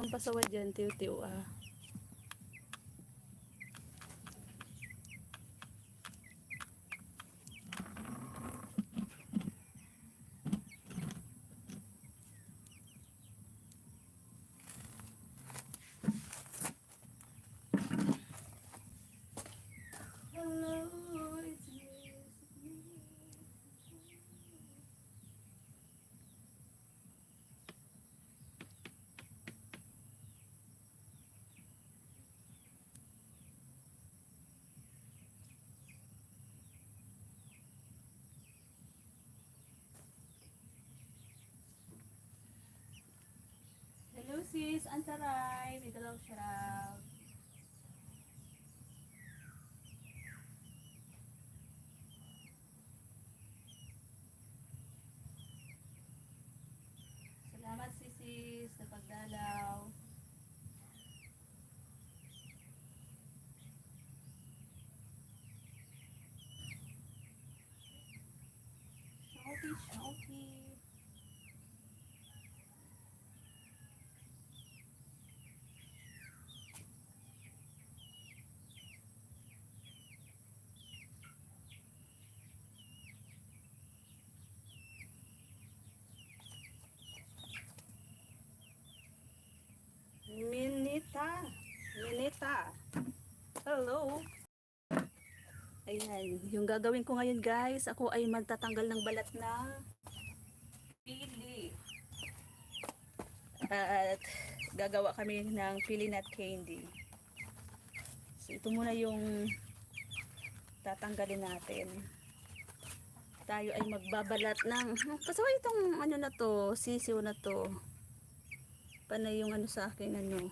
kang pasaway dyan, tiw-tiw ah. Hello sis, antaray, may dalaw siya. Salamat sis sa pagdalaw. Shopee, Shopee. Minita. Hello. Ayan, yung gagawin ko ngayon guys, ako ay magtatanggal ng balat na pili. At gagawa kami ng pili nut candy. So ito muna yung tatanggalin natin. Tayo ay magbabalat ng pasaway itong ano na to, sisiw na to. Panay yung ano sa akin ano.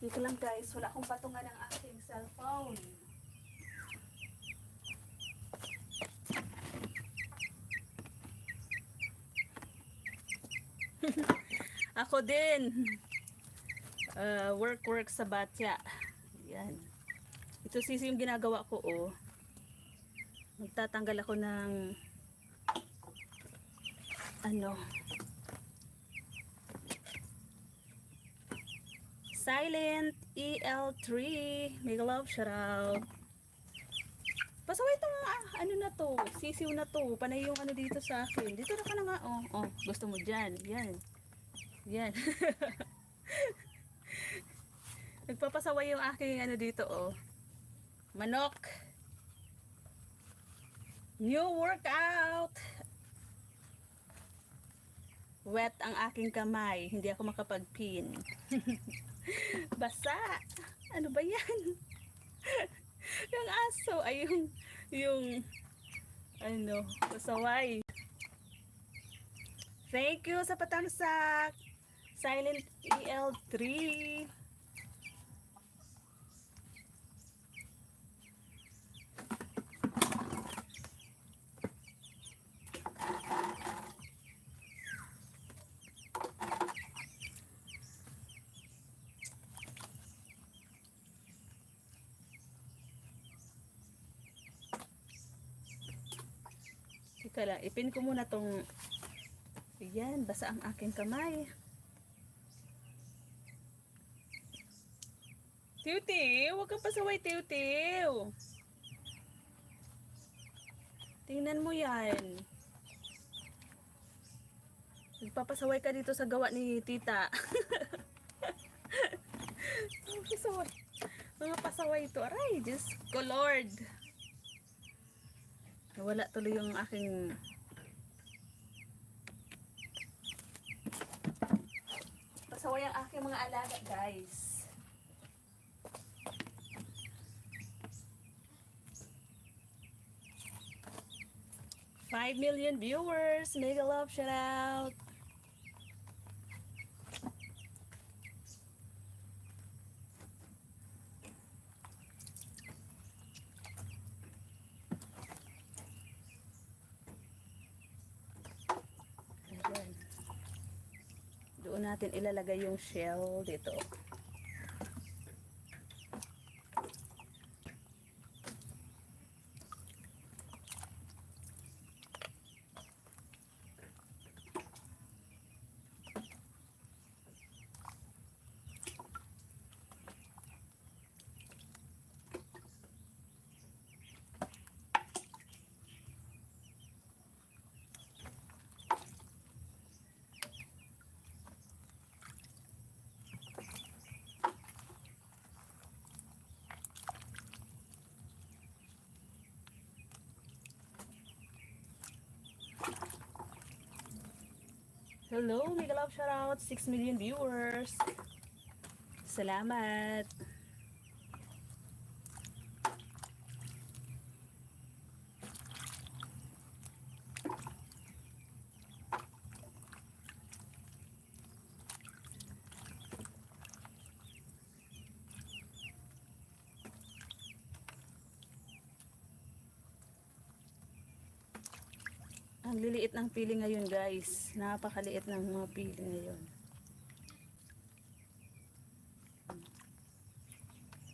Dito lang guys, wala akong patungan ng aking cellphone. Ako din. Work sa batya. Yan. Ito sisi yung ginagawa ko oh. Magtatanggal ako ng ano. Silent EL3. Make love, shout out. Pasaway itong ano na to, sisiw na to. Panay yung ano dito sa akin. Dito na ka na nga. Oh, gusto mo dyan. Yan. Yan. Nagpapasaway yung aking ano dito oh. Manok. New workout. Wet ang aking kamay. Hindi ako makapag-pin. Basa. Ano ba yan? Yung aso ay yung ano, pasaway. Thank you sa patamsak. Silent EL3. Teka lang, ipin ko muna tong yan, basa ang aking kamay. Tiw-tiw, huwag kang pasaway, tiw-tiw. Tingnan mo yan. Nagpapasaway ka dito sa gawa ni tita. Pasaway. Mga pasaway ito. Aray, Diyos ko Lord. Wala tuloy yung aking pasaway ang aking mga alaga guys. Five million viewers. Mega love, shout out. Doon natin ilalagay yung shell dito. Hello, mega love shoutout, 6 million viewers. Salamat. Ang liliit ng pili ngayon, guys. Napakaliit ng mga pili ngayon.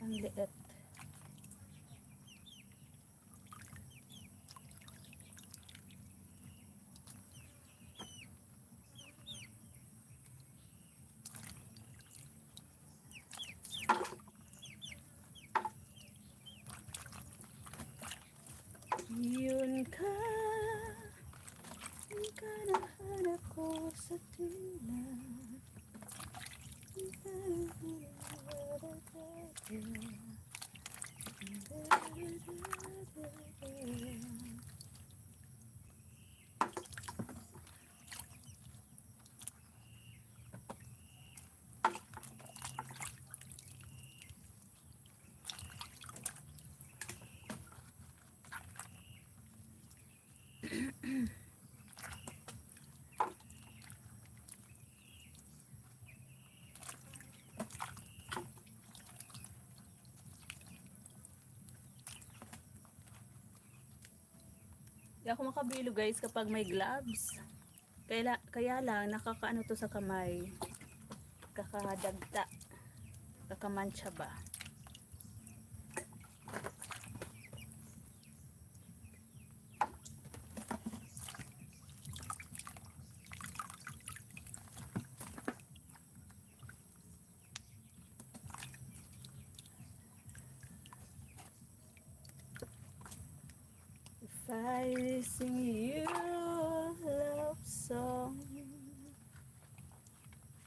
Ang liit. Yun ka nahanap ko sa tila. Hindi ako makabilo, guys, kapag may gloves. Kaya lang, nakakaano to sa kamay. Kakadagta. Kakamancha ba? If I sing you a love song,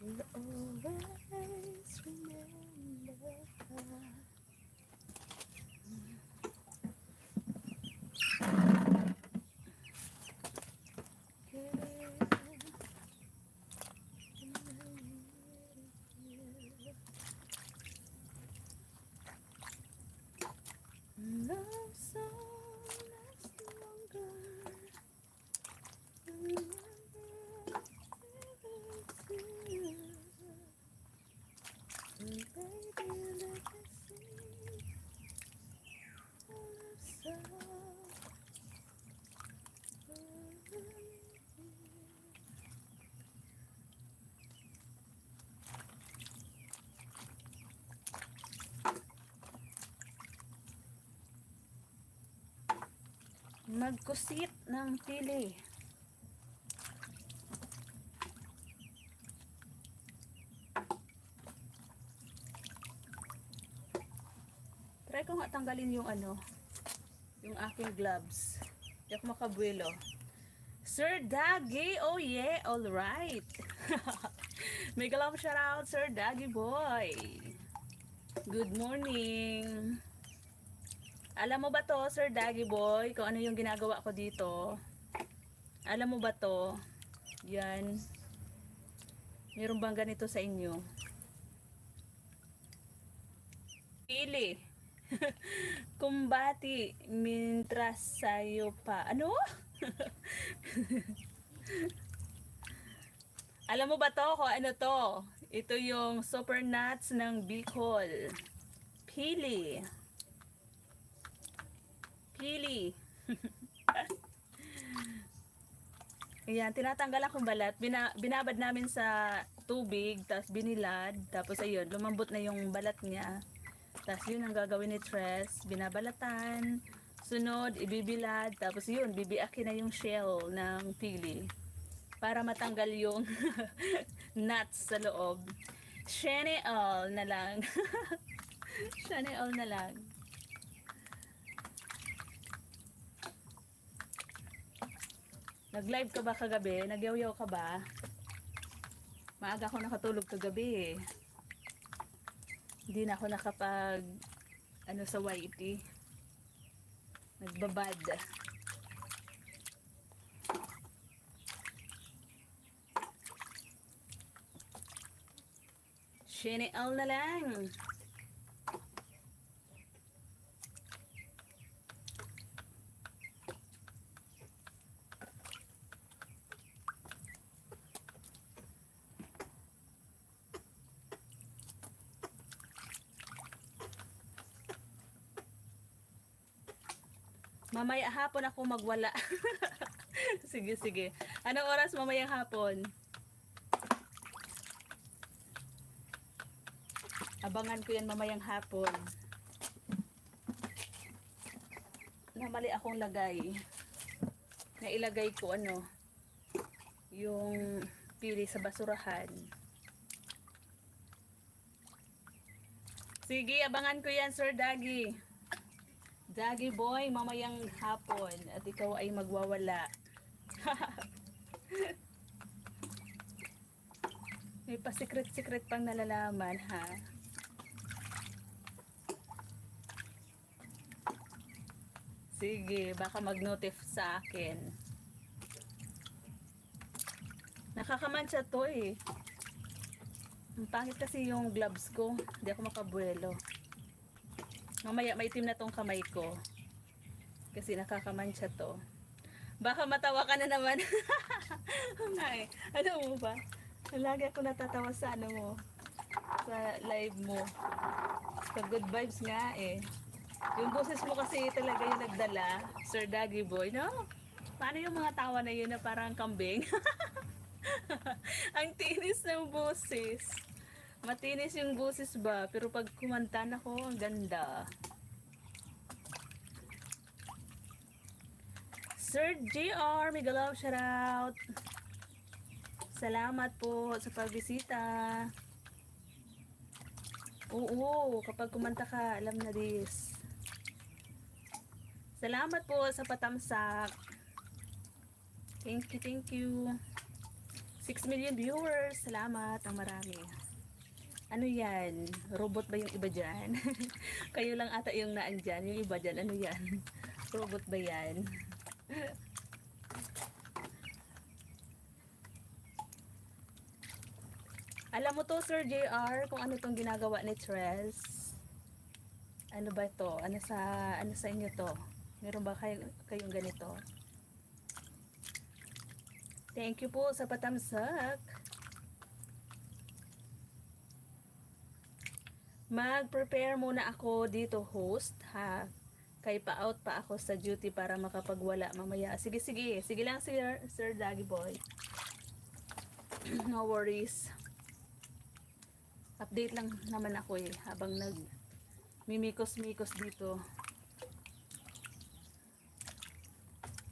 you'll always remember. Love song lasts longer. Magkusit ng pili. Try ko nga tanggalin yung yung aking gloves. Hindi ako makabuelo. Sir Daggy, oh yeah, all right. Mega love shout out, Sir Daggy boy. Good morning. Alam mo ba to, Sir Daggy boy, kung ano yung ginagawa ko dito? Alam mo ba to? Yan. Meron bang ganito sa inyo? Pili. Kumbati mintras sayo pa. Ano? Alam mo ba to kung ano to? Ito yung super nuts ng Bicol. Pili. Pili. Ayan, tinatanggal akong balat. Binabad namin sa tubig, tapos binilad. Tapos ayun, lumambot na yung balat niya. Tapos yun ang gagawin ni Tres. Binabalatan. Sunod, ibibilad. Tapos yun, bibiakin na yung shell ng pili. Para matanggal yung nuts sa loob. Shane all na lang. Shane all na lang. Nag-live ka ba kagabi? Nagyaw-yaw ka ba? Maaga ako nakatulog kagabi. Hindi na ako nakapag sa YT. Nagbabad. Chineal na lang. Mamaya hapon ako magwala. Sige, sige. Anong oras mamayang hapon? Abangan ko yan mamayang hapon. Namali akong lagay. Nailagay ko ano, yung pili sa basurahan. Sige, abangan ko yan, Sir Daggy. Daggy boy, mamayang hapon. At ikaw ay magwawala. May pa-secret-secret pang nalalaman, ha? Sige, baka mag-notif sa akin. Nakakamansa to eh. Ang pangit kasi yung gloves ko. Hindi ako makabuelo. Mamaya maitim na tong kamay ko. Kasi nakakamansa to. Baka matawa ka na naman. Ay, ano mo ba? Lagi ako natatawa sa ano mo. Sa live mo. Sa good vibes nga eh. Yung boses mo kasi talaga yung nagdala, Sir Daggy Boy, no? Paano yung mga tawa na yun na parang kambing? Ang tinis ng boses. Matinis yung boses ba? Pero pag kumanta na ko, ang ganda. Sir JR, mega love shoutout. Salamat po sa pagbisita. Oo, kapag kumanta ka, alam na this. Salamat po sa patamsak. Thank you, thank you. 6 million viewers. Salamat, ang marami. Ano yan? Robot ba yung iba dyan? Kayo lang ata yung naan dyan. Yung iba dyan, ano yan? Robot ba yan? Alam mo to, Sir JR, kung ano tong ginagawa ni Tres? Ano ba to? Ano sa inyo to? Meron ba kayong ganito? Thank you po sa patamsak. Mag-prepare muna ako dito, host, ha? Kay pa-out pa ako sa duty para makapagwala mamaya. Sige, sige. Sige lang, Sir Daggy Boy. No worries. Update lang naman ako eh, habang mimikos-mikos dito.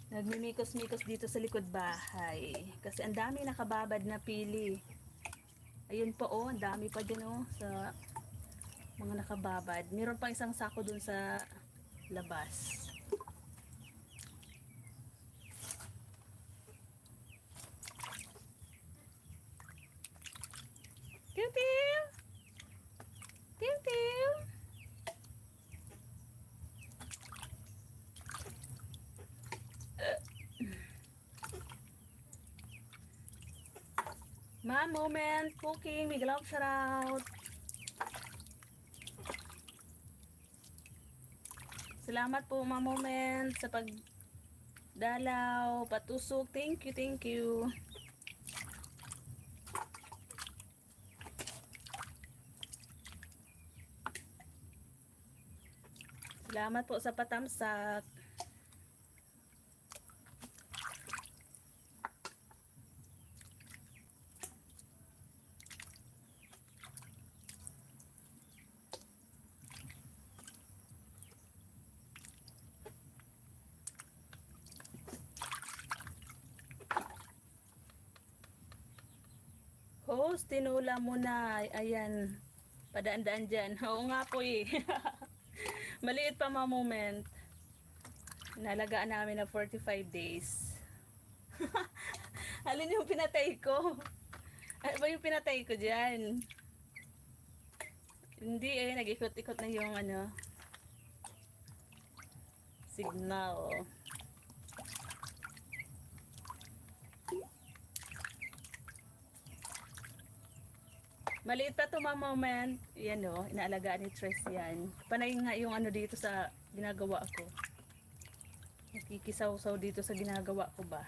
Nagmimikos-mikos dito sa likod bahay. Kasi ang dami nakababad na pili. Ayun po oh, ang dami pa din oh sa mga nakababad. Meron pang isang sako dun sa labas. Tiw-tiw! Tiw-tiw! Ma moment cooking, big love shout out. Salamat po ma moment sa pagdalaw, patusok. Thank you, thank you. Salamat po sa patamsak. Host, tinula mo na. Ayan. Padaan-daan dyan. Oo nga po eh. Maliit pa mga moment. Nalagaan namin na 45 days. Alin yung pinatay ko? Ano ba yung pinatay ko dyan? Hindi eh. Nag-ikot-ikot na yung ano. Signal. Maliit pa to mga moment. Yan o, inaalagaan ni Tres yan. Panay nga yung ano dito sa ginagawa ko. Nakikisaw-saw dito sa ginagawa ko ba.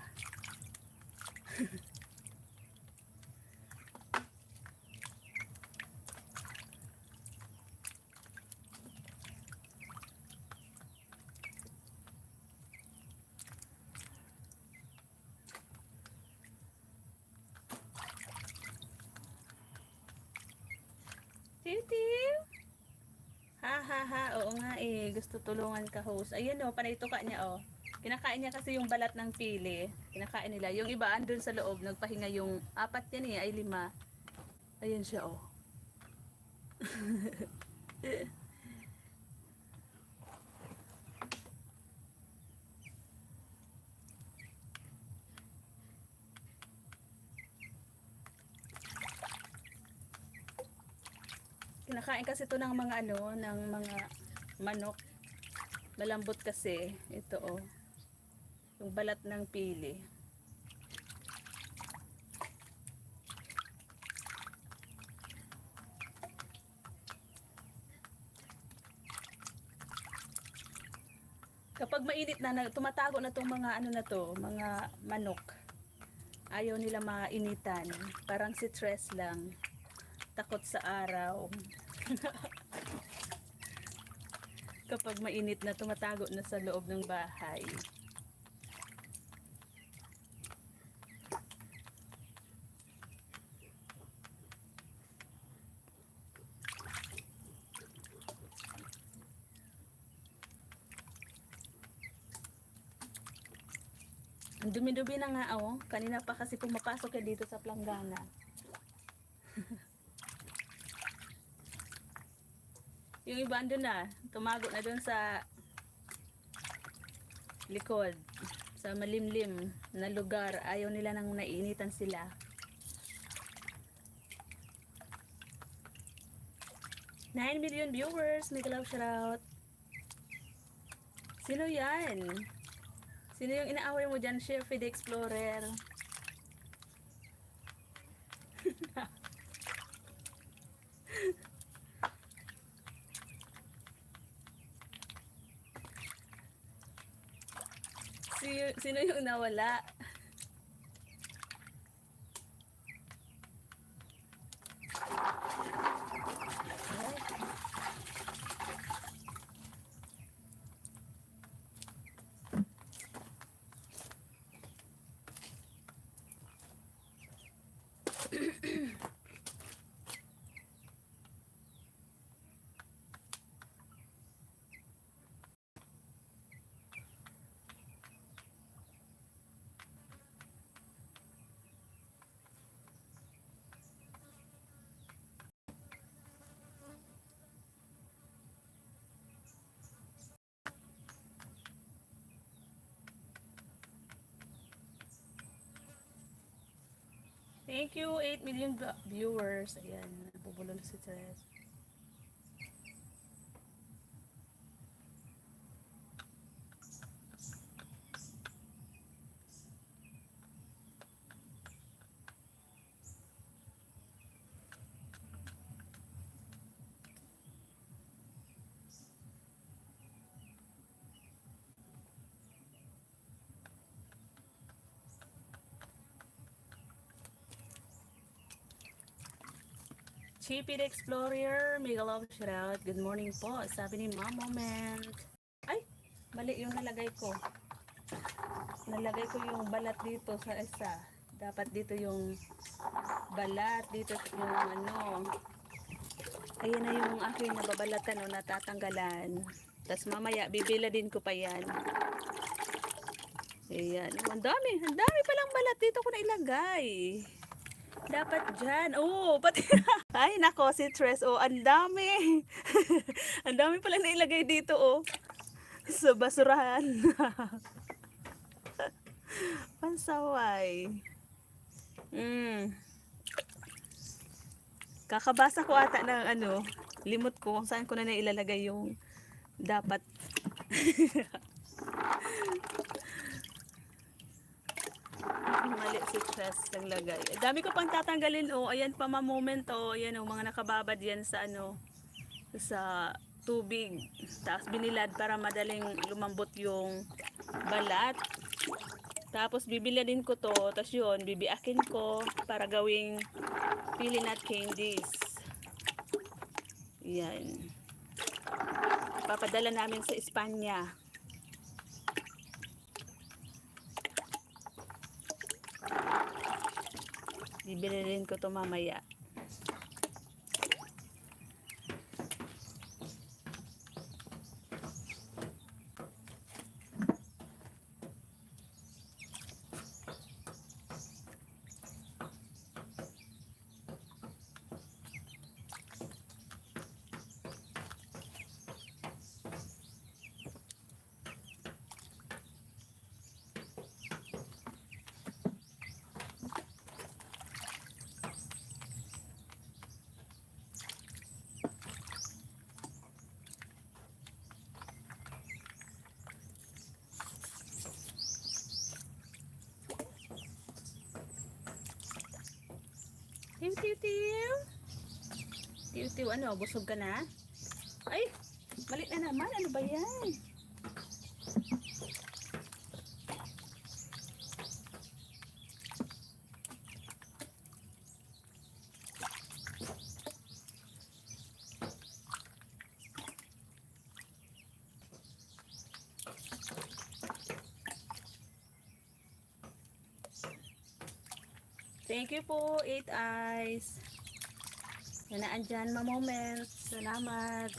Tiw-tiw! Ha ha ha, oo nga eh. Gusto tulungan ka host. Ayun o, panay tuka niya o. Kinakain niya kasi yung balat ng pili. Kinakain nila. Yung iba andun sa loob, nagpahinga yung apat yan eh, ay 5. Ayun siya o. Kinakain kasi ito ng mga ano, ng mga manok. Malambot kasi. Ito o. Yung balat ng pili. Kapag mainit na, tumatago na tong mga ano na to, mga manok. Ayaw nila mainitan. Parang si Tres lang. Takot sa araw. Kapag mainit na, tumatago na sa loob ng bahay. Ang dumi-dumi na nga oh. Kanina pa kasi pumapasok yan dito sa planggana. Yung iba andun na, tumago na dun sa likod, sa malimlim na lugar. Ayaw nila nang nainitan sila. Nine million viewers, make a love shoutout. Sino yan? Sino yung inaaway mo dyan? Chef the Explorer. Sino yung nawala? Thank you, 8 million viewers. Ayan, nabubulo na si Tres. Chippy the Explorer, mega love shoutout. Good morning po. Sabi ni Mom Moment. Ay, mali yung nalagay ko. Nalagay ko yung balat dito sa isa. Dapat dito yung balat, dito yung ano. Ayan na yung aking nababalatan o natatanggalan. Tapos mamaya, bibila din ko pa yan. Ayan. Ang dami palang balat dito ko na ilagay. Dapat dyan. Oh, pati. Ay, nako, si Tres. Oh, ang dami. Ang dami palang nailagay dito, oh. Sa basurahan. Pansaway. Kakabasa ko ata ng ano, limot ko kung saan ko na nailalagay yung dapat. Mali si Chess naglagay. Ang dami ko pang tatanggalin oh. Ayan pa moment oh. Ayan oh, mga nakababad yan sa ano, sa tubig. Tapos binilad para madaling lumambot yung balat. Tapos bibilad ko to. Tapos yun, bibiakin ko para gawing pili nut candies. Yan. Papadala namin sa Espanya. Bibilin ko to mamaya. Tiw, tiw, tiw. Tiw, tiw, ano? Busog ka na? Ay! Malit na naman. Ano ba yan? Thank you po, 8 Eyes. Nanaan dyan, ma-moment. Salamat.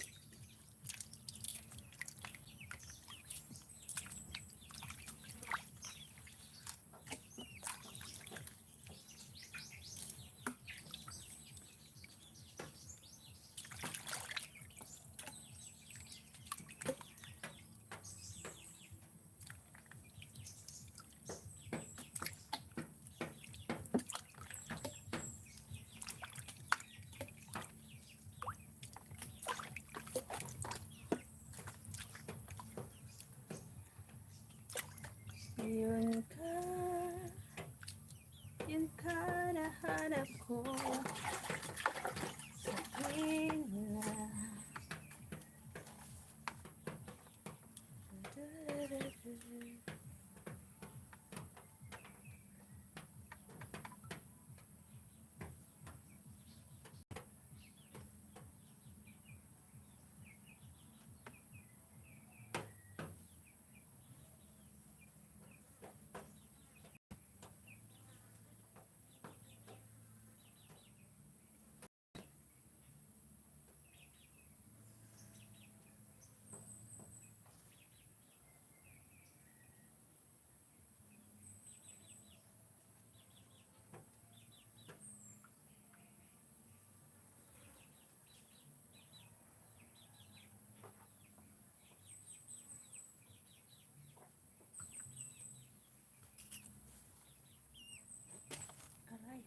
Yun ka nahanap ko sa tuwing na aray.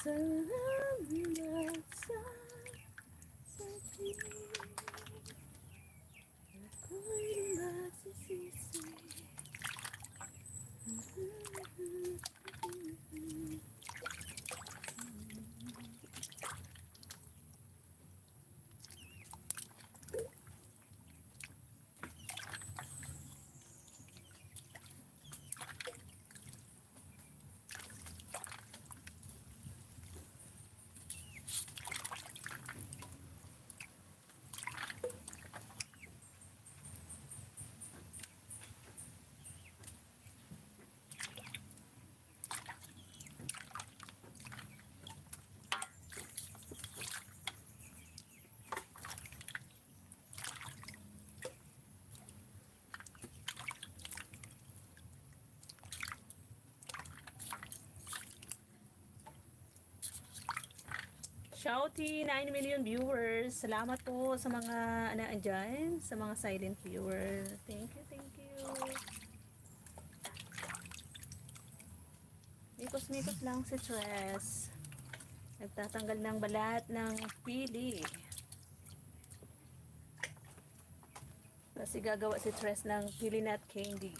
Salamat sa sakit, ako'y magsisisi. Shouty, 9 million viewers. Salamat po sa mga andyan, sa mga silent viewer. Thank you, thank you. Mikos-mikos lang si Tres. Nagtatanggal ng balat ng pili. Kasi gagawa si Tres ng pili nut candy.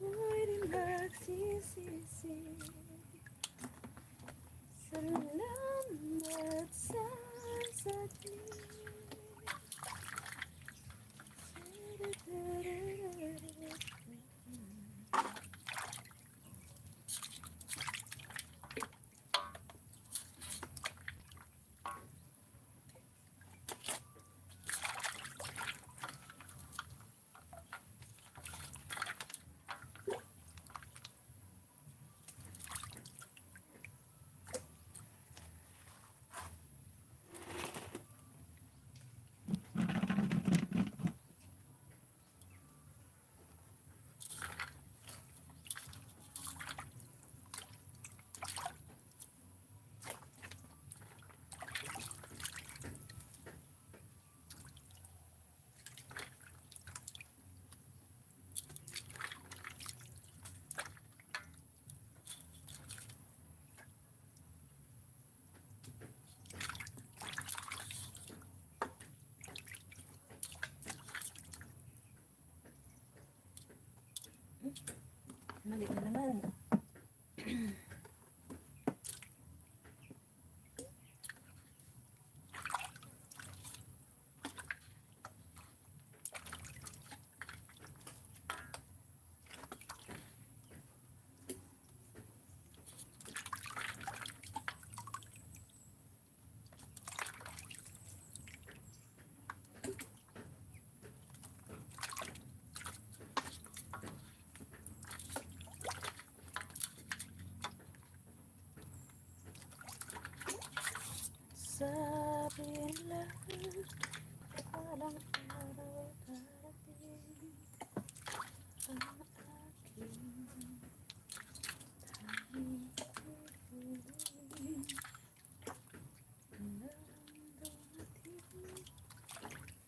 Kuwairin magsisisi. Salamat sa saglit. Mali na naman. Sabi nila, walang araw darating ang aking tanging pag-ibig. Nang dumating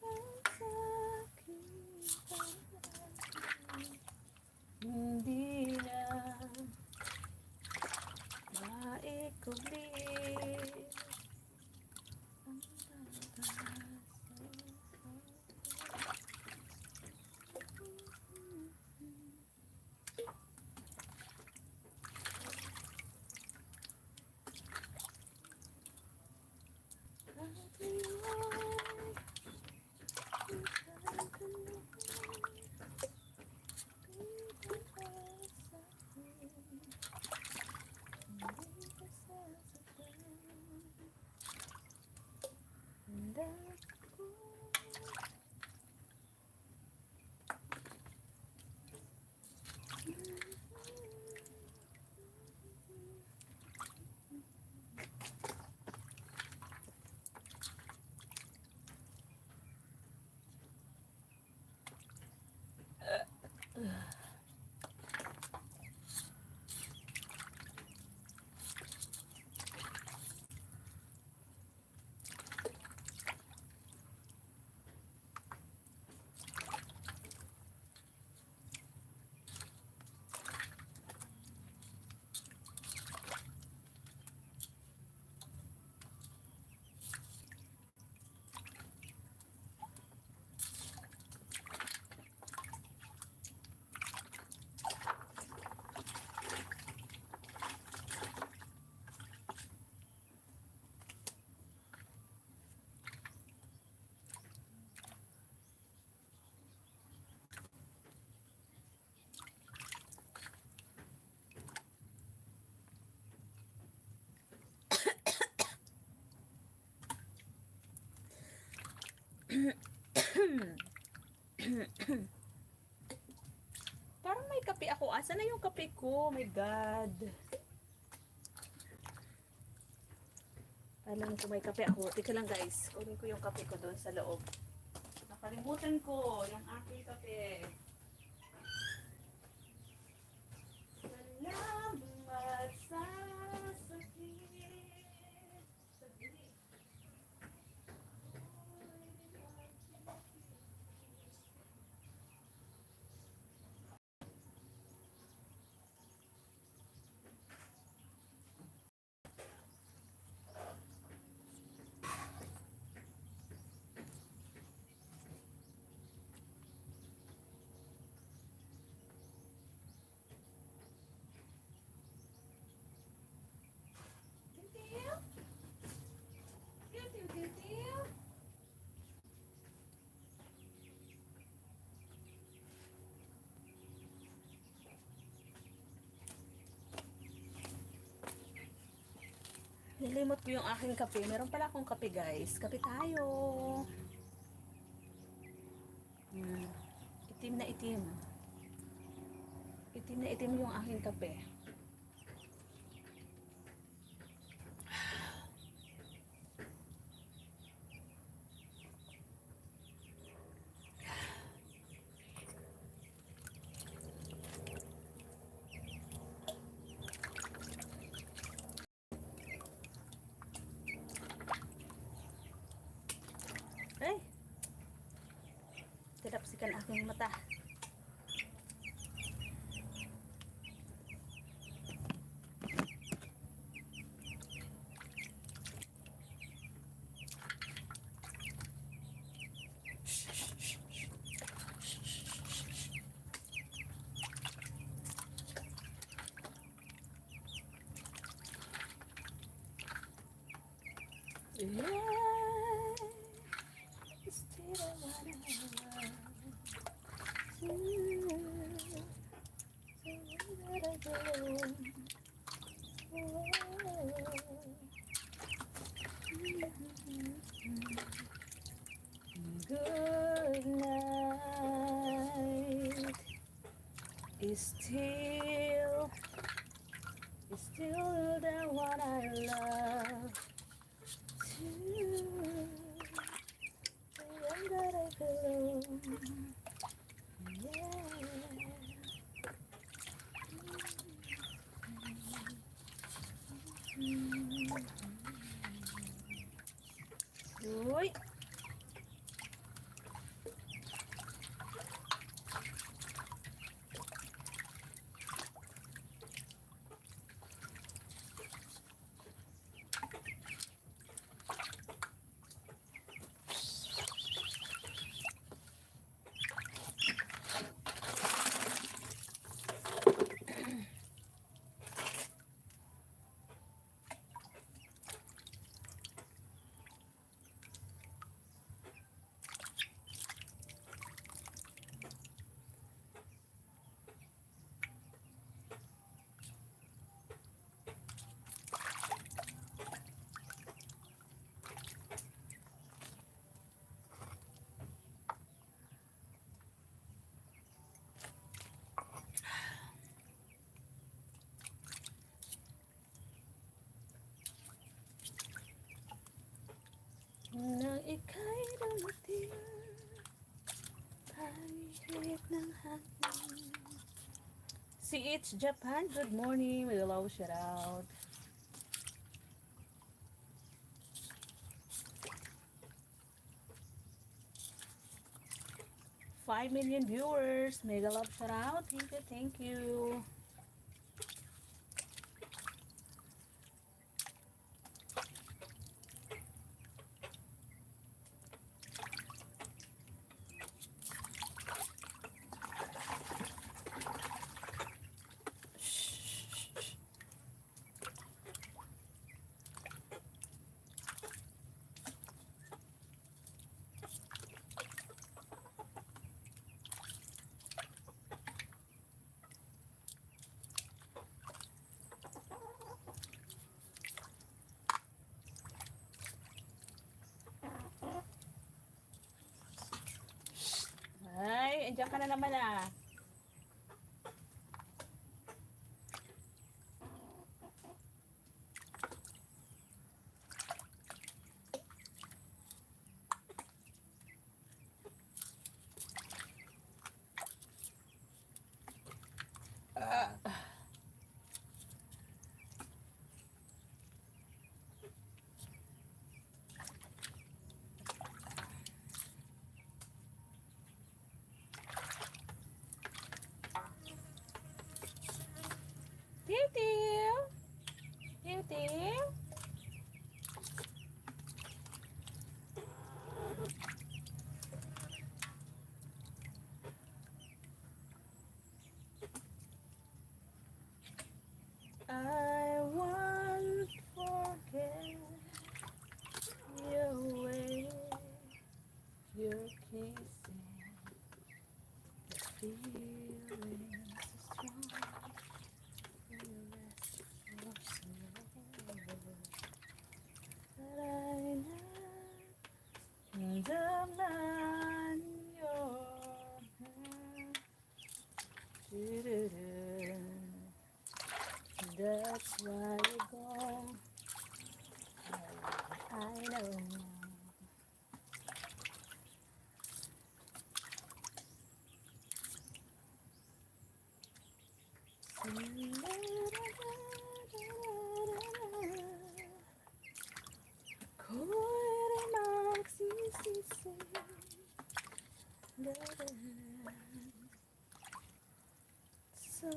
ang aking pag-ibig, hindi na maikulit. Parang may kape ako. Asa na yung kape ko? Oh my God. Alam ko may kape ako. Teka lang guys, kunin ko yung kape ko doon sa loob. Nakalimutan ko yung aking kape. Salamat sa sakit. Saglit. Nilimot ko yung aking kape. Meron pala akong kape guys. Kape tayo. Itim na itim. Itim na itim yung aking kape. Ay! Tinapsikan aking mata. Good night is still the one I love. That I belong. Yeah. Uy. Nang ika'y dumating, kahit ng hangin. Si It's Japan, good morning. Hello, shout out. Five million viewers. Mega love shout out. Thank you, thank you. Ay, andiyan ka na naman ah. Tiw tiw. Tiw tiw. I won't forget your way, your kissing, the feeling so strong, your restless love that I know, the man your hand. Do-do-do. That's why you go. I know. So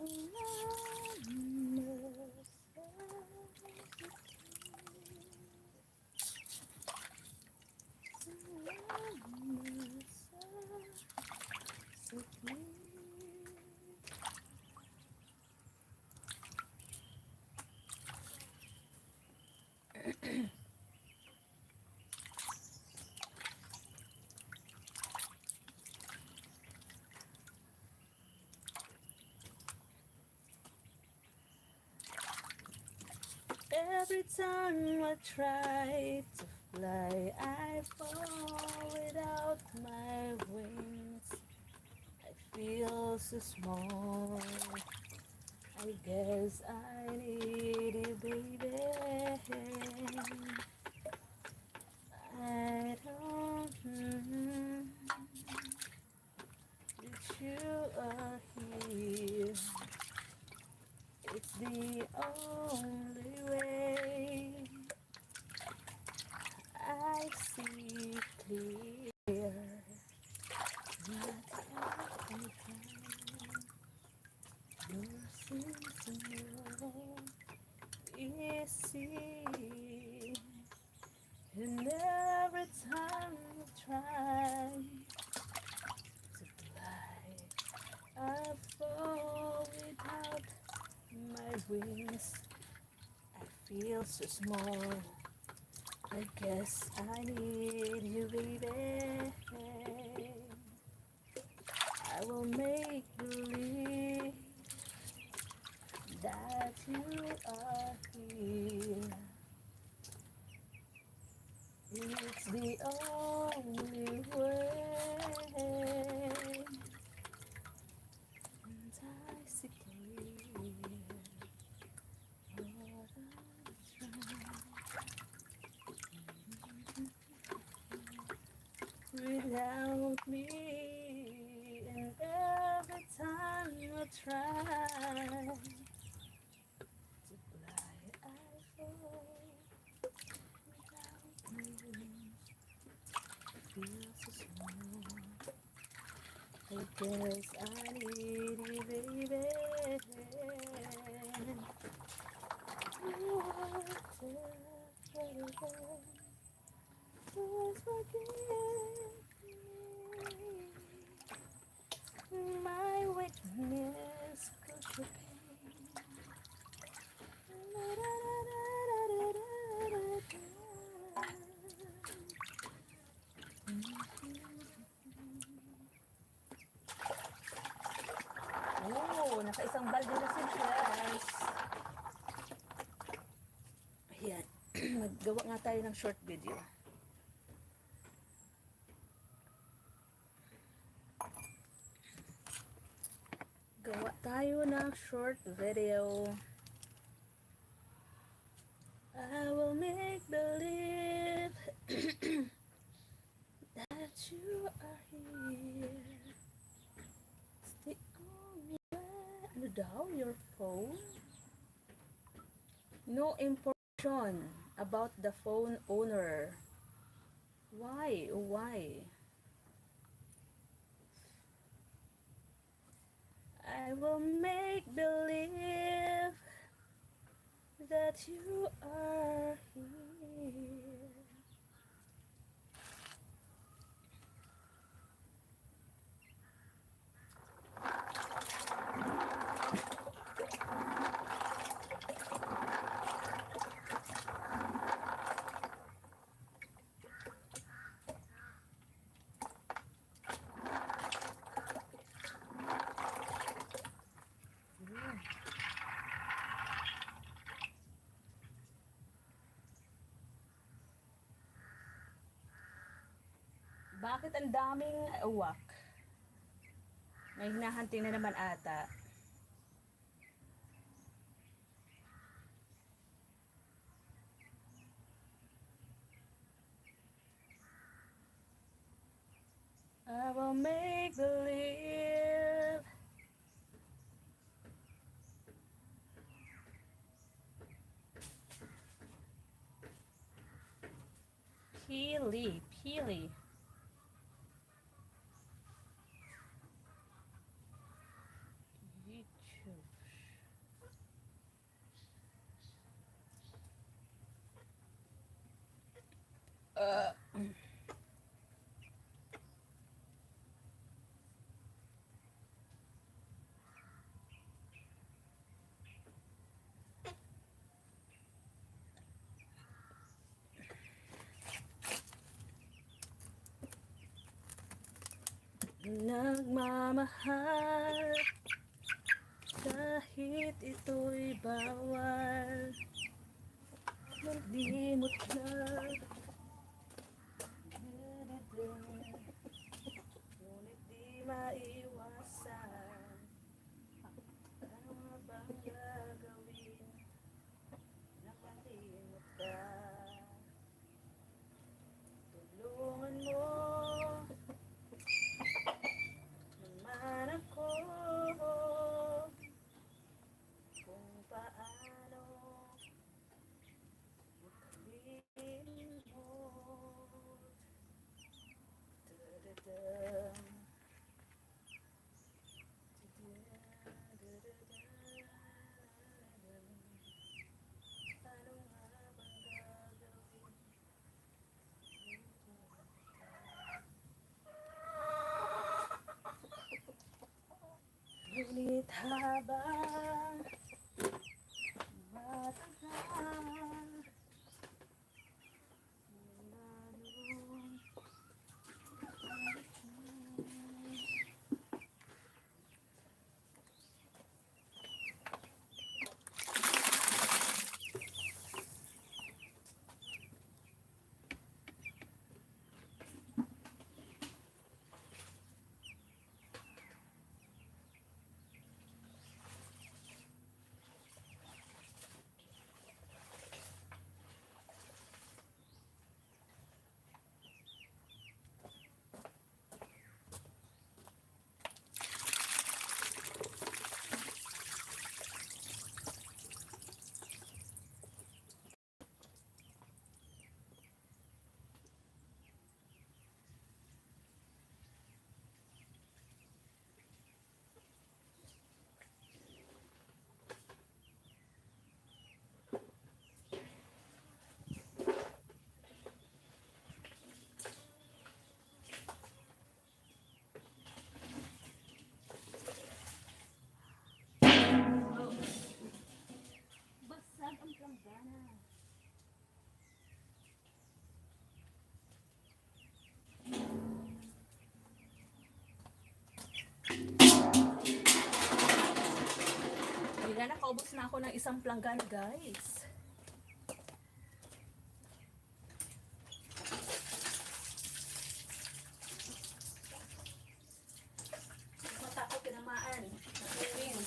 every time I try to fly, I fall without my wings. I feel so small. I guess I need you, baby. I don't that you are here. It's the only way I see clear. Not every time your sins is easy, and every time you try to fly, I fall without my wings. I feel so small. I guess I need you, baby. I will make believe that you are here. It's the only way. And I see clear what I'm trying. Without me, and every time you try to fly, I fall. Without me, I feel so small. I guess I need you, baby. Please forgive me my weakness, 'cause your pain. Oh, nakaisang balde na si Jazz. Ayan. Maggawa nga tayo ng short video. Gawa tayo ng short video. I will make believe that you are here. It's the only way. Ano daw? Your phone? No information about the phone owner. Why? Why? I will make believe that you are here. Bakit ang daming uwak? May hinahunting na naman ata. I will make believe. Pili, pili. YouTube. Uh, Nagmamahal kahit ito'y bawal, maglimot na. Ngunit di maiwasan, ano nga bang gagawin na malimot ka? Tulungan mo naman ako kung paano makalimot. Da-da-da. Ano nga bang gagawin? Ngunit habang matagal, lalong basag ang planggana. Bigla nakaubos na ako ng isang planggana, guys. Mata ko tinamaan. Nakuwin.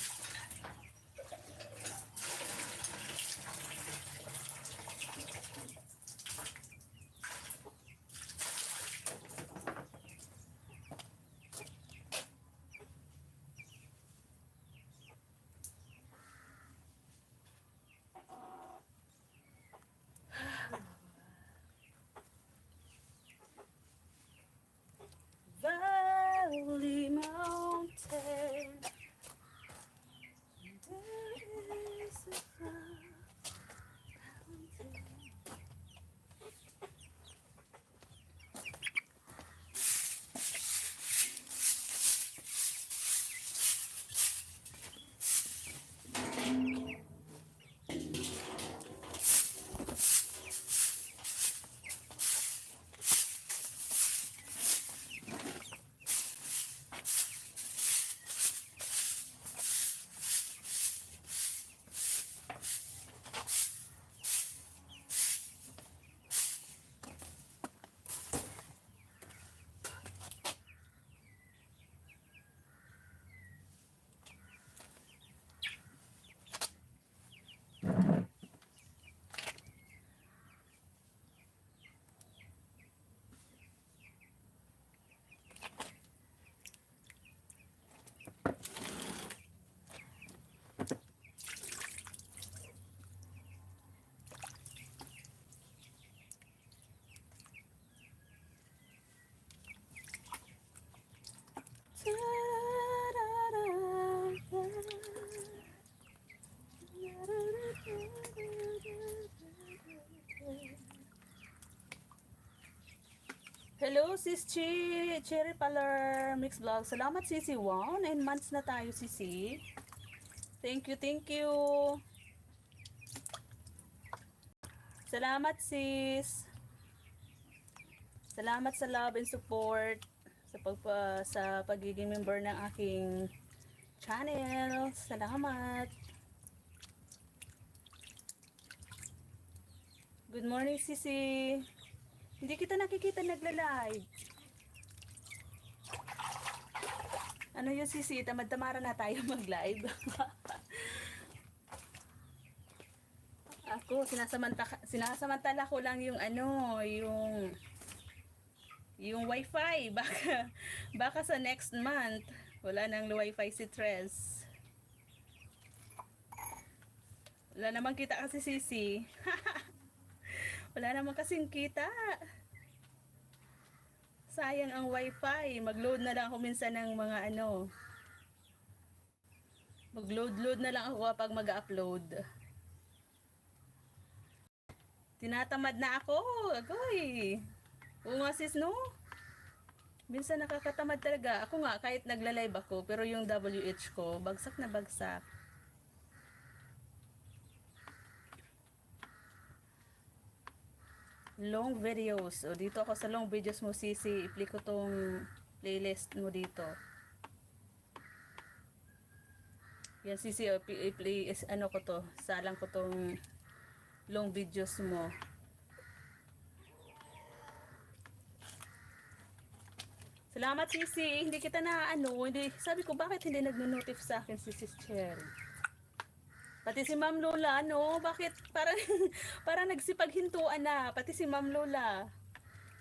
Hello, Sis Chi, Cherry Parlor Mix Vlog. Salamat, Sisi. Wow, 9 months na tayo, Sisi. Thank you, thank you. Salamat, sis. Salamat sa love and support sa pagiging member ng aking channel. Salamat. Good morning, Sisi. Hindi kita nakikita nagla-live. Ano yun, Sisi? Tamad-tamara na tayo mag-live. Ako, sinasamantala ko lang yung yung wifi. Baka sa next month, wala nang wifi si Tres. Wala namang kita kasi, Sisi. Wala namang kasing kita. Sayang ang wifi. Mag-load na lang ako minsan ng mga mag-load na lang ako kapag mag-upload. Tinatamad na ako. Agoy. Oo nga, sis, no? Minsan nakakatamad talaga. Ako nga, kahit nagla-live ako, pero yung WH ko, bagsak na bagsak. Long videos. O, dito ako sa long videos mo, Sisi. I-play ko tong playlist mo dito. Yan, Sisi. I-play, ko to. Salang ko tong long videos mo. Salamat, Sisi. Hindi kita na hindi. Sabi ko, bakit hindi nagno-notif sa akin si Sis Cherry? Pati si Ma'am Lola, bakit parang nagsipaghintuan na. Pati si Ma'am Lola.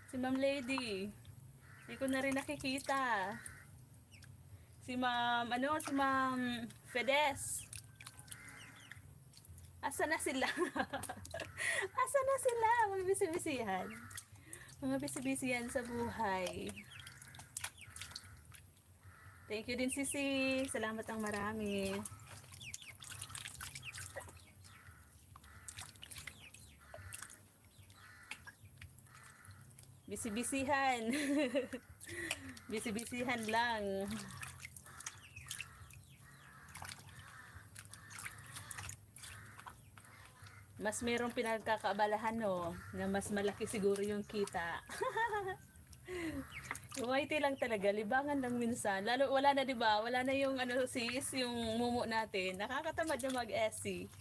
Si Ma'am Lady. Hindi ko na rin nakikita. Si Ma'am Fedes. Asa na sila? Asa na sila? Mga bisibisihan. Mga bisibisihan sa buhay. Thank you din, Sisi. Salamat ang marami. Bisibisihan. Bisibisihan lang. Mas merong pinagkakaabalahan, na mas malaki siguro yung kita. Yung IT lang talaga, libangan lang minsan. Lalo wala na, 'di ba? Wala na yung sis, yung mumu natin. Nakakatamad na mag-SC.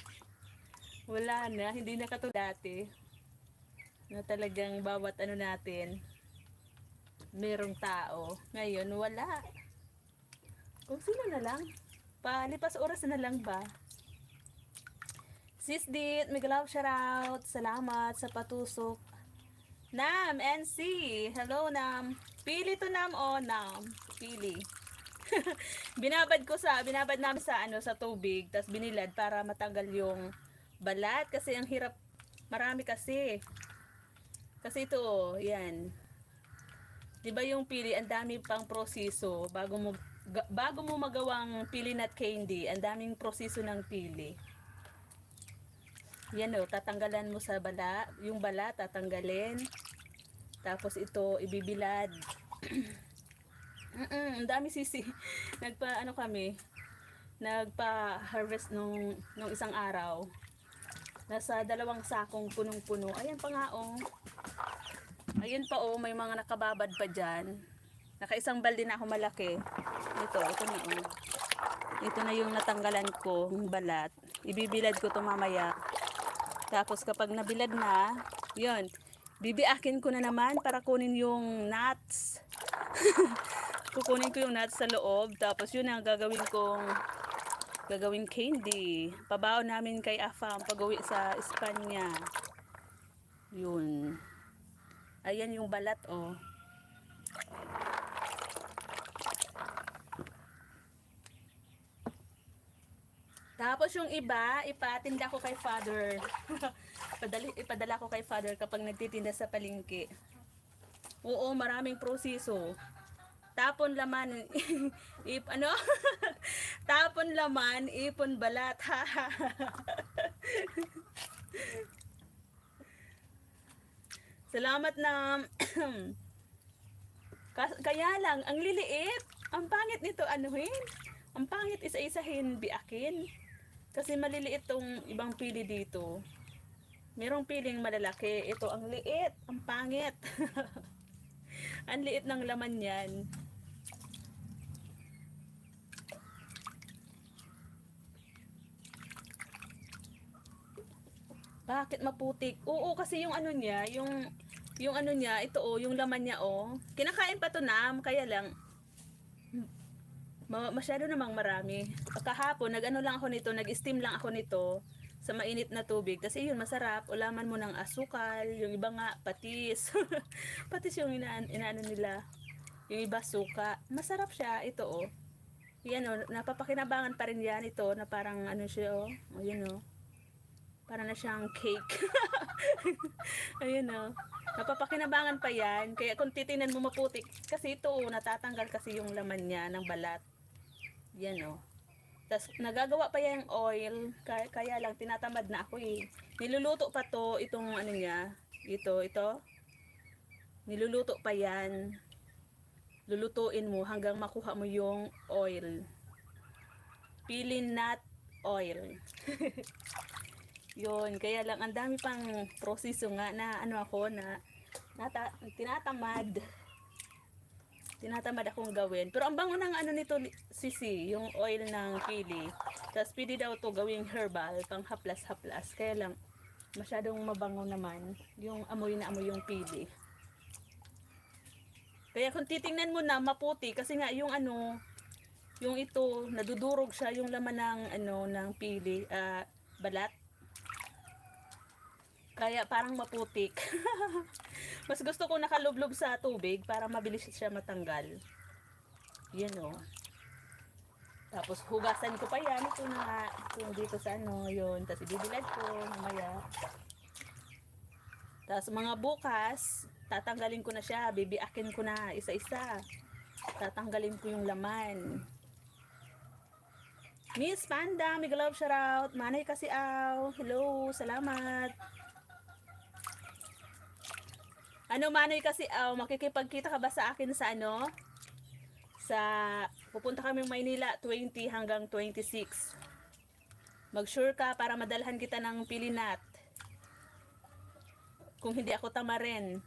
Wala na, hindi na katulad dati. Na talagang bawat natin, merong tao. Ngayon wala. Kung sino na lang. Palipas oras na lang ba? Sis Dit, Miguel shoutout. Salamat sa patusok. Nam, NC. Hello, Nam. Pili to, Nam. Nam. Pili. binabad namin sa tubig, tas binilad para matanggal yung balat kasi ang hirap, marami kasi. Kasi ito, yan. 'Di ba yung pili, ang dami pang proseso bago mo magawang pili nut candy, ang daming proseso ng pili. Yan tatanggalan mo sa yung balat tatanggalin. Tapos ito ibibilad. Ang dami, Sisi. Nagpa-harvest nung isang araw. Nasa 2 sakong punong-puno. Ayan pa nga Ayun pa may mga nakababad pa diyan. Naka-isang balde na ako malaki. Ito na Ito na yung natanggalan ko, yung balat. Ibibilad ko to mamaya. Tapos kapag nabilad na, yun, bibiakin ko na naman para kunin yung nuts. Kukunin ko yung nuts sa loob. Tapos yun ang gagawin candy. Pabaon namin kay Afam pag-uwi sa Espanya. Yun. Ayan yung balat, Tapos yung iba, ipatinda ko kay Father. Ipadala ko kay Father kapag nagtitinda sa palengke. Oo, maraming proseso. Tapon laman, Tapon laman, ipon balat. Salamat na. Kaya lang, ang liliit. Ang pangit nito, anuhin. Ang pangit isa-isahin, biakin. Kasi maliliit tong ibang pili dito. Merong piling malalaki. Ito, ang liit. Ang pangit. Ang liit ng laman yan. Bakit maputik? Oo, kasi yung ano niya, yung ano niya, ito oh, yung laman niya oh. Kinakain pa to Nam, kaya lang masyado namang marami. Kahapon, nag-ano lang ako nito, nag-steam lang ako nito sa mainit na tubig. Kasi yun, masarap. Ulaman mo ng asukal, yung iba nga, patis. Patis yung inaano nila. Yung iba, suka. Masarap siya, ito oh. Yan oh, napapakinabangan pa rin yan ito, na parang ano siya oh. O yun oh. Para na siyang cake. Ayun oh. Napapakinabangan pa yan. Kaya kung titinan mo maputik, kasi ito oh, natatanggal kasi yung laman niya ng balat. Yan oh. Tapos nagagawa pa yung oil, kaya lang tinatamad na ako eh. Niluluto pa to, itong ano niya, ito. Niluluto pa yan. Lulutuin mo hanggang makuha mo yung oil. Pili nut oil. Yun, kaya lang ang dami pang proseso nga na ano ako na tinatamad. Tinatamad akong gawin. Pero ang bango ng ano nito, sisi, yung oil ng pili. Tapos pwede daw to gawing herbal, pang haplas-haplas. Kaya lang, masyadong mabango naman. Yung amoy na amoy yung pili. Kaya kung titingnan mo na, maputi. Kasi nga, yung ano, yung ito, nadudurog siya, yung laman ng, ano, ng pili, balat. Kaya parang maputik. Mas gusto ko nakalublob sa tubig para mabilis siya matanggal. Yan o. Tapos hugasan ko pa yan. Ito na ito dito sa ano yun. Tapos ibibilad ko mamaya. Tapos mga bukas, tatanggalin ko na siya. Bibiakin ko na isa-isa. Tatanggalin ko yung laman. Miss Panda, mega love shoutout. Manay kasi aw. Hello, salamat. Ano Manoy kasi makikipagkita ka ba sa akin sa ano? Pupunta kami Maynila 20 hanggang 26. Mag-sure ka para madalhan kita ng pilinat. Kung hindi ako tamarin.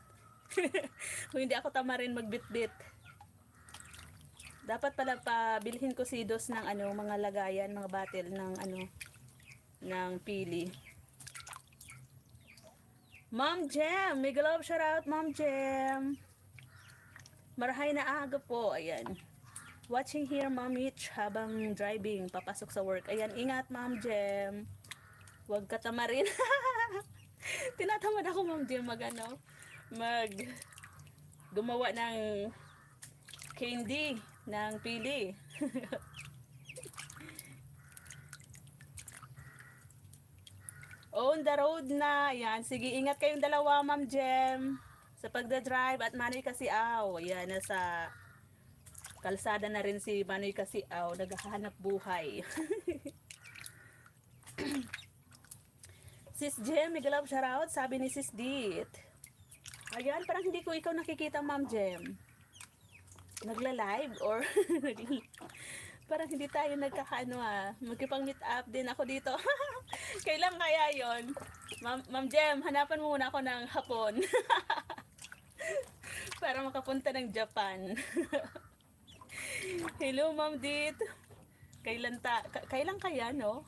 Kung hindi ako tamarin magbitbit. Dapat pala pabilhin ko si Dos ng ano, mga lagayan, mga bottle ng ano, ng pili. Mom Jem, mega love shoutout Mom Jem. Marahay na aga po, ayan. Watching here Mom Mitch habang driving, papasok sa work. Ayan, ingat Mom Jem. Huwag ka tamarin. Tinatamad ako Mom Jem gumawa ng candy ng pili. On the road na. Yan. Sige, ingat kayong dalawa, Ma'am Jem. Sa pagdadrive at Manoy Kasiaw. Yan, nasa kalsada na rin si Manoy Kasiaw. Naghahanap buhay. Sis Jem, mega love shoutout. Sabi ni Sis Dit. Ayan, parang hindi ko ikaw nakikita, Ma'am Jem. Nagla-live or parang hindi tayo nagkakaano magkipang-meet up din ako dito. Kailan kaya yon? Ma'am Jem, hanapan mo muna ako ng hapon. Para makapunta ng Japan. Hello Ma'am Dit. Kailan kaya no?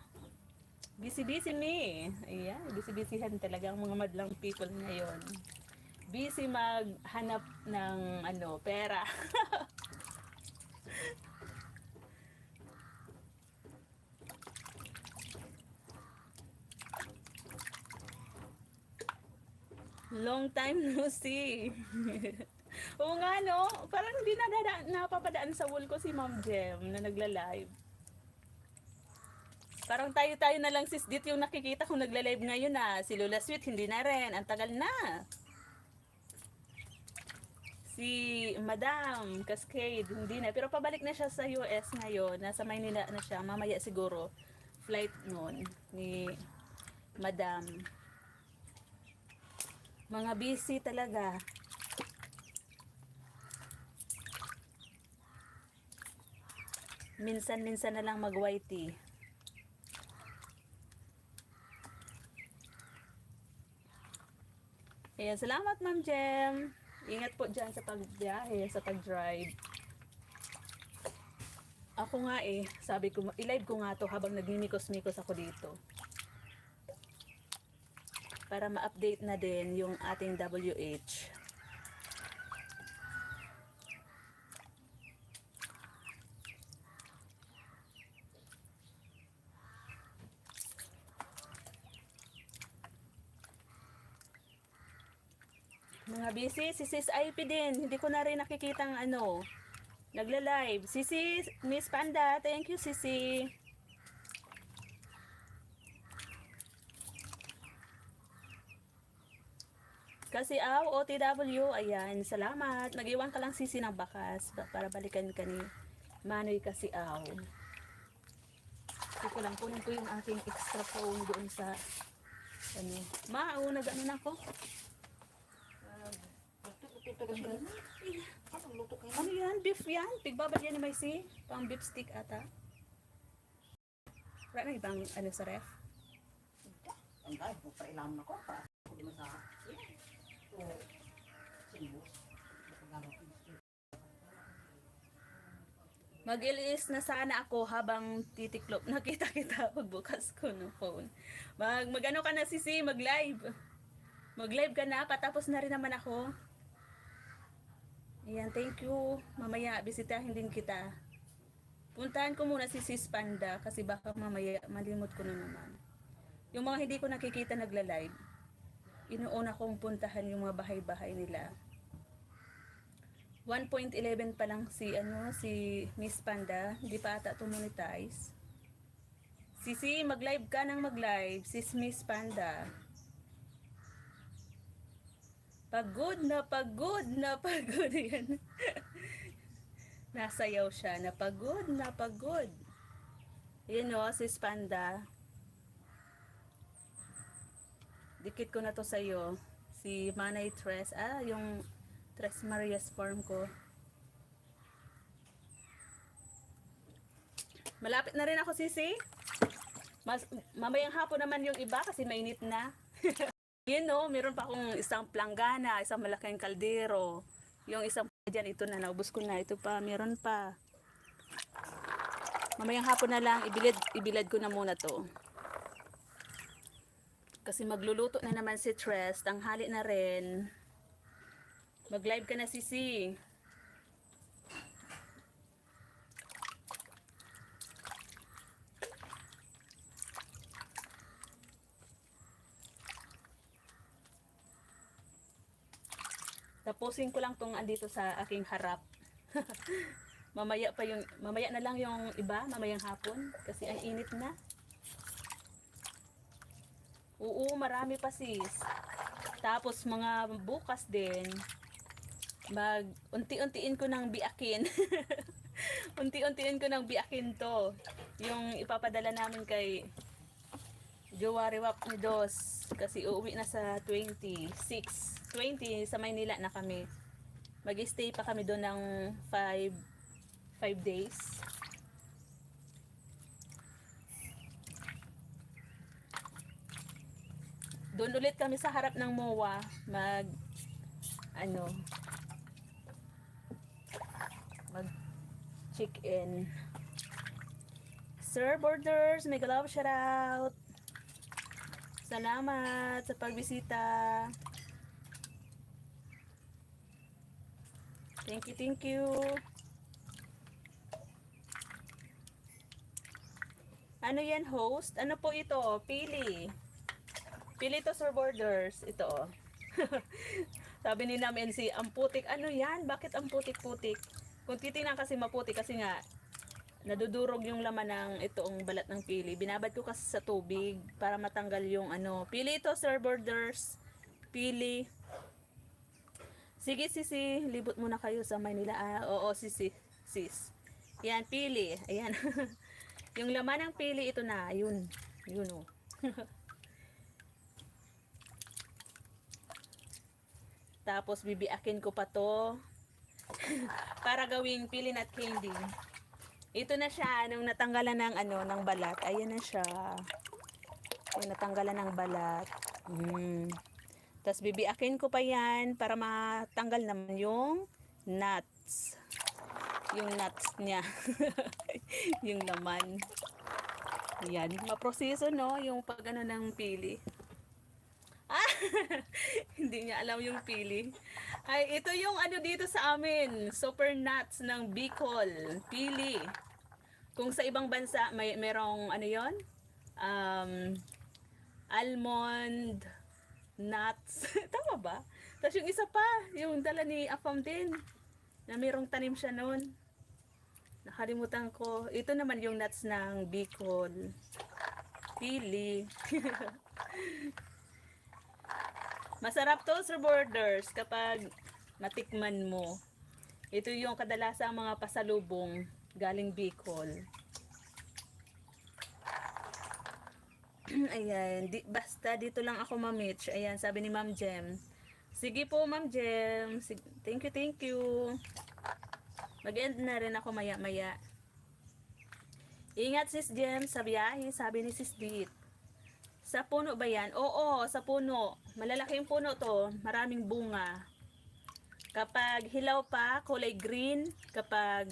Busy me. Ayan, busy-busyhan talaga ang mga madlang people ngayon. Busy maghanap ng ano, pera. Long time no see. Oo nga no, parang hindi napapadaan sa wall ko si Ma'am Jem na nagla-live. Parang tayo na lang sis Dit yung nakikita kong nagla-live ngayon Si Lola Sweet hindi na rin, ang tagal na. Si Madam Cascade hindi na, pero pabalik na siya sa US ngayon, nasa Maynila na siya, mamaya siguro flight noon ni Madam. Mga busy talaga. minsan-minsan na lang mag-white tea. Ayan, salamat Ma'am Jem. Ingat po dyan sa pagbiyahe, sa pag-drive. Ako nga sabi ko, i-live ko nga to habang nagmimikos-mikos ako dito. Para ma-update na din yung ating WH. Mga busy, si Sis IP din. Hindi ko na rin nakikitang nagla-live. Sisi, Miss Panda, thank you Sisi. Kasi OTW, ayan, salamat. Nag-iwan ka lang Sisi ng bakas para balikan ka ni Manoy kasi Hindi ko lang kunin ko yung aking extra phone doon sa nag-ano na ako. Ano yan? Beef yan? Pigbabad yan ni Maisi? Pang beef stick ata? Wala na ibang sa ref? Ang dahil po pailam na ko pa. Hindi masakit. Mag-ilis na sana ako habang titiklop. Nakita kita pagbukas ko ng phone. Mag-ano ka na Sisi? Mag-live. Mag-live ka na. Patapos na rin naman ako. Ayan, thank you. Mamaya, bisitahin din kita. Puntahan ko muna si Sis Panda kasi baka mamaya malimot ko na naman. Yung mga hindi ko nakikita nagla-live, inuuna kong puntahan yung mga bahay-bahay nila. 1.11 pa lang si Miss Panda, hindi pa ata to monetize. Sisi, mag-live ka nang mag-live, Sis Miss Panda. Pagod na pagod yan. Nasayaw siya, napagod. Yan Sis Panda. Dikit ko na to sa'yo. Si Manay Tres, yung Tres Marias farm ko. Malapit na rin ako Sisi. Mamayang hapon naman yung iba kasi mainit na. Yun meron pa akong isang planggana, isang malaking kaldero. Yung isang dyan, ito na, naubos ko na. Ito pa, meron pa. Mamayang hapon na lang, ibilad ko na muna to. Kasi magluluto na naman si Tres, tanghali na rin. Mag-live ka na Sisi. Tapusin ko lang tong andito sa aking harap. mamaya na lang yung iba, mamayang hapon kasi ang init na. Oo, marami pa sis. Tapos mga bukas din unti-untiin ko nang biakin. Unti-untiin ko nang biakin to. Yung ipapadala namin kay Jowa Rewap ni Dos kasi uuwi na sa 20 sa Maynila na kami. Mag-stay pa kami doon ng 5 days. Doon ulit kami sa harap ng MOA mag check-in. Sir Borders, mega love shout out. Salamat sa pagbisita. Thank you. Ano yan host? Ano po ito? Pili. Pili to Sir Borders. Ito Sabi ni namin ang putik. Ano yan? Bakit ang putik-putik? Kung titingnan kasi maputik kasi nga nadudurog yung laman ng itong balat ng pili. Binabad ko kasi sa tubig para matanggal yung Pili ito Sir Borders. Pili. Sige Sisi, libot muna kayo sa Maynila. Oo Sisi, sis. Yan, pili. Ayan. Yung laman ng pili ito na. Yun Tapos bibiakin ko pa to para gawing pili nut candy. Ito na siya, nung natanggalan ng ng balat. Ayan na siya. Yung natanggalan ng balat. Tapos bibiakin ko pa yan para matanggal naman yung nuts. Yung nuts niya. Yung laman. Yan. Maproseso, no? Yung pag ng pili. Ah! Hindi niya alam yung pili. Ay, ito yung dito sa amin. Super nuts ng Bicol. Pili. Kung sa ibang bansa, merong yon? Almond nuts. Tama ba? Tapos yung isa pa, yung dala ni Afam din, na merong tanim siya noon. Nakalimutan ko. Ito naman yung nuts ng Bicol. Pili. Masarap to, Sir Borders, kapag matikman mo. Ito yung kadalasang mga pasalubong galing Bicol. Ayan, basta dito lang ako, Ma'am Mitch. Ayan, sabi ni Ma'am Jem. Sige po, Ma'am Jem. Thank you, thank you. Mag-end na rin ako maya-maya. Ingat, Sis Jem, sa biyahe, sabi ni Sis Dit. Sa puno ba yan? Oo, sa puno. Malalaking puno to. Maraming bunga. Kapag hilaw pa, kulay green. Kapag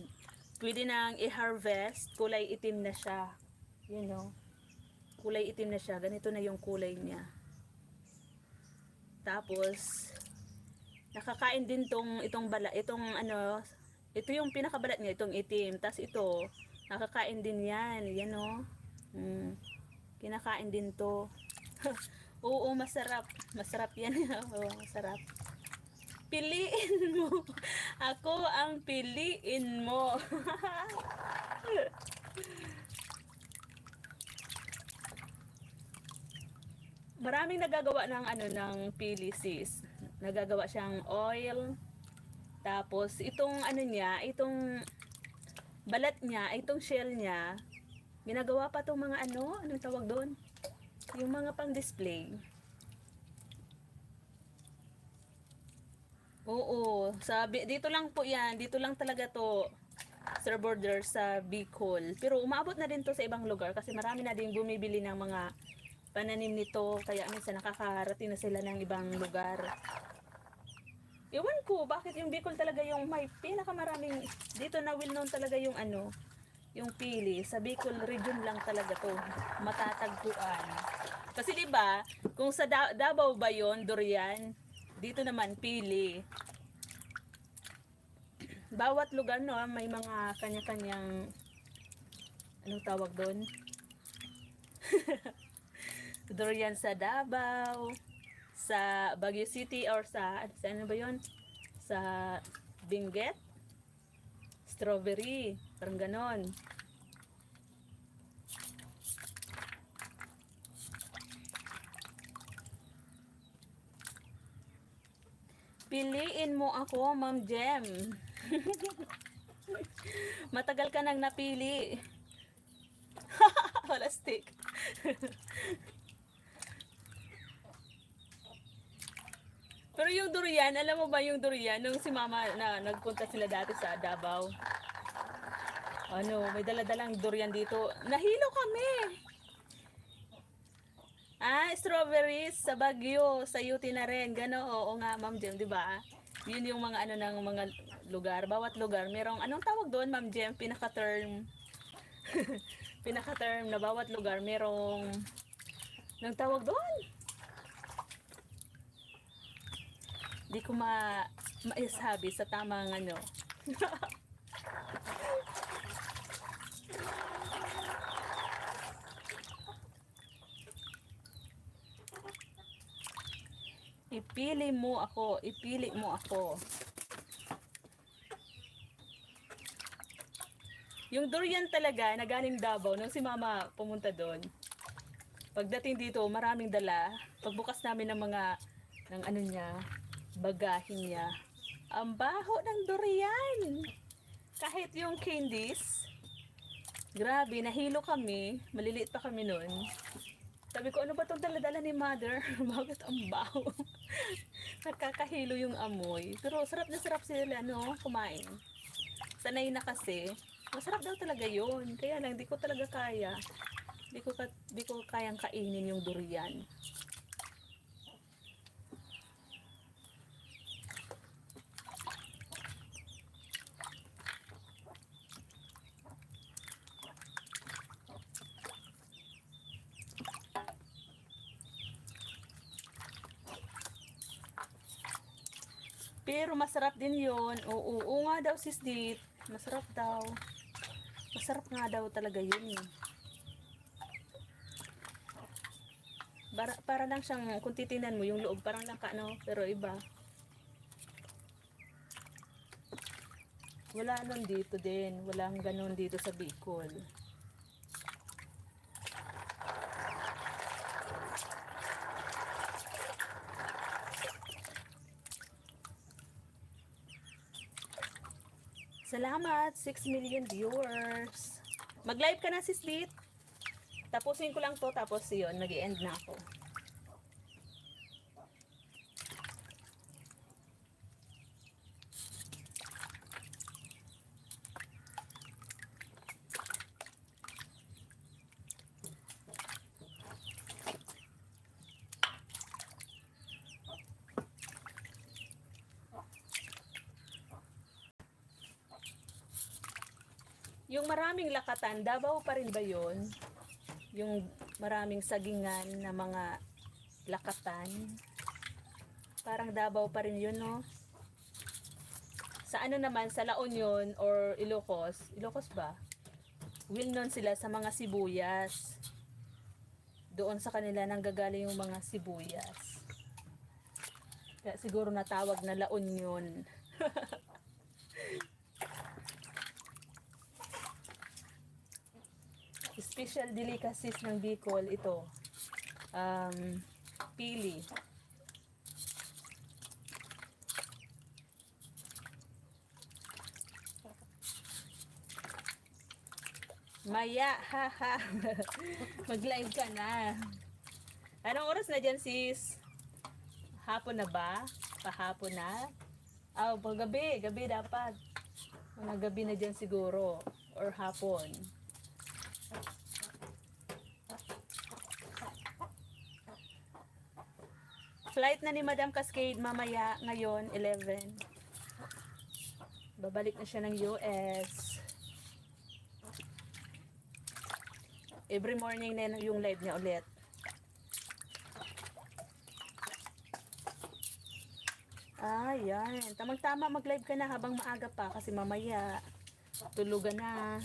pwede nang i-harvest, kulay itim na siya. You know. Kulay itim na siya. Ganito na yung kulay niya. Tapos, nakakain din itong bala. Ito yung pinakabalat niya, itong itim. Tapos ito, nakakain din yan. Yan o. Kinakain din to. Oo, masarap. Masarap yan. Oo, masarap. Piliin mo. Ako ang piliin mo. Maraming nagagawa ng pili, sis. Nagagawa siyang oil. Tapos itong niya, itong balat niya, itong shell niya, ginagawa pa tong mga anong tawag doon? Yung mga pang-display. Oo, dito lang po yan. Dito lang talaga to, Sir Border, sa Bicol. Pero umabot na din to sa ibang lugar kasi marami na din bumibili ng mga pananim nito. Kaya minsan nakakarating na sila ng ibang lugar. Ewan ko, bakit yung Bicol talaga yung may pinakamaraming, dito na well known talaga yung yung pili. Sa Bicol region lang talaga to matatagpuan. Kasi 'di ba, kung sa Davao ba 'yon, durian, dito naman pili. Bawat lugar no, may mga kanya-kanyang anong tawag doon? Durian sa Davao, sa Baguio City or sa ano ba 'yon? Sa Benguet, strawberry, parang ganon. Piliin mo ako, Ma'am Jem. Matagal ka nang napili. Wala stick. Pero yung durian, alam mo ba yung durian, nung si Mama na nagpunta sila dati sa Davao, may daladalang durian dito. Nahilo kami. Strawberries sa Baguio, sa UT na rin. Gano, oo nga, Ma'am Jem, di ba? Yun yung mga ng mga lugar. Bawat lugar, merong, anong tawag doon, Ma'am Jem? Pinaka-term. Pinaka-term na bawat lugar, merong, anong tawag doon? Di ko maisabi sa tamang Ipili mo ako, ipili mo ako. Yung durian talaga na galing Davao, nung si Mama pumunta doon. Pagdating dito, maraming dala. Pagbukas namin ng mga niya, bagahin niya. Ang baho ng durian. Kahit yung candies, grabe, nahilo kami. Maliliit pa kami noon. Sabi ko, ano ba itong dala-dala ni Mother? Bakit ang baho? Nakakahilo yung amoy. Pero sarap na sarap sila, kumain. Sanay na kasi. Masarap daw talaga yun. Kaya lang, di ko talaga kaya. Di ko kayang kainin yung durian. Pero masarap din yun. Oo nga daw sis Dit. Masarap daw. Masarap nga daw talaga yun eh. Para lang siyang, kung titinan mo yung loob, parang lang ano, pero iba. Wala nun dito din. Walang ganun dito sa Bicol. Salamat, 6 million viewers. Mag-live ka na sis Dit. Tapusin ko lang to, tapos yun, mag-i-end na ako. Yung maraming lakatan, Davao pa rin ba yun? Yung maraming sagingan na mga lakatan. Parang Davao pa rin yun, no? Sa ano naman, sa La Union or Ilocos. Ilocos ba? Well known sila sa mga sibuyas. Doon sa kanila nanggagaling yung mga sibuyas. Kaya siguro natawag na La Union. Special delicacies ng Bicol ito. Pili. Maya, haha. Mag-live ka na. Anong oras na dyan sis? Hapon na ba? Pahapon na? Paggabi. Gabi dapat. Mga gabi na dyan siguro. Or hapon. Flight na ni Madam Cascade mamaya ngayon 11. Babalik na siya ng US. Every morning na yung live niya ulit. Yan. Tamang-tama mag-live ka na habang maaga pa kasi mamaya tulugan na.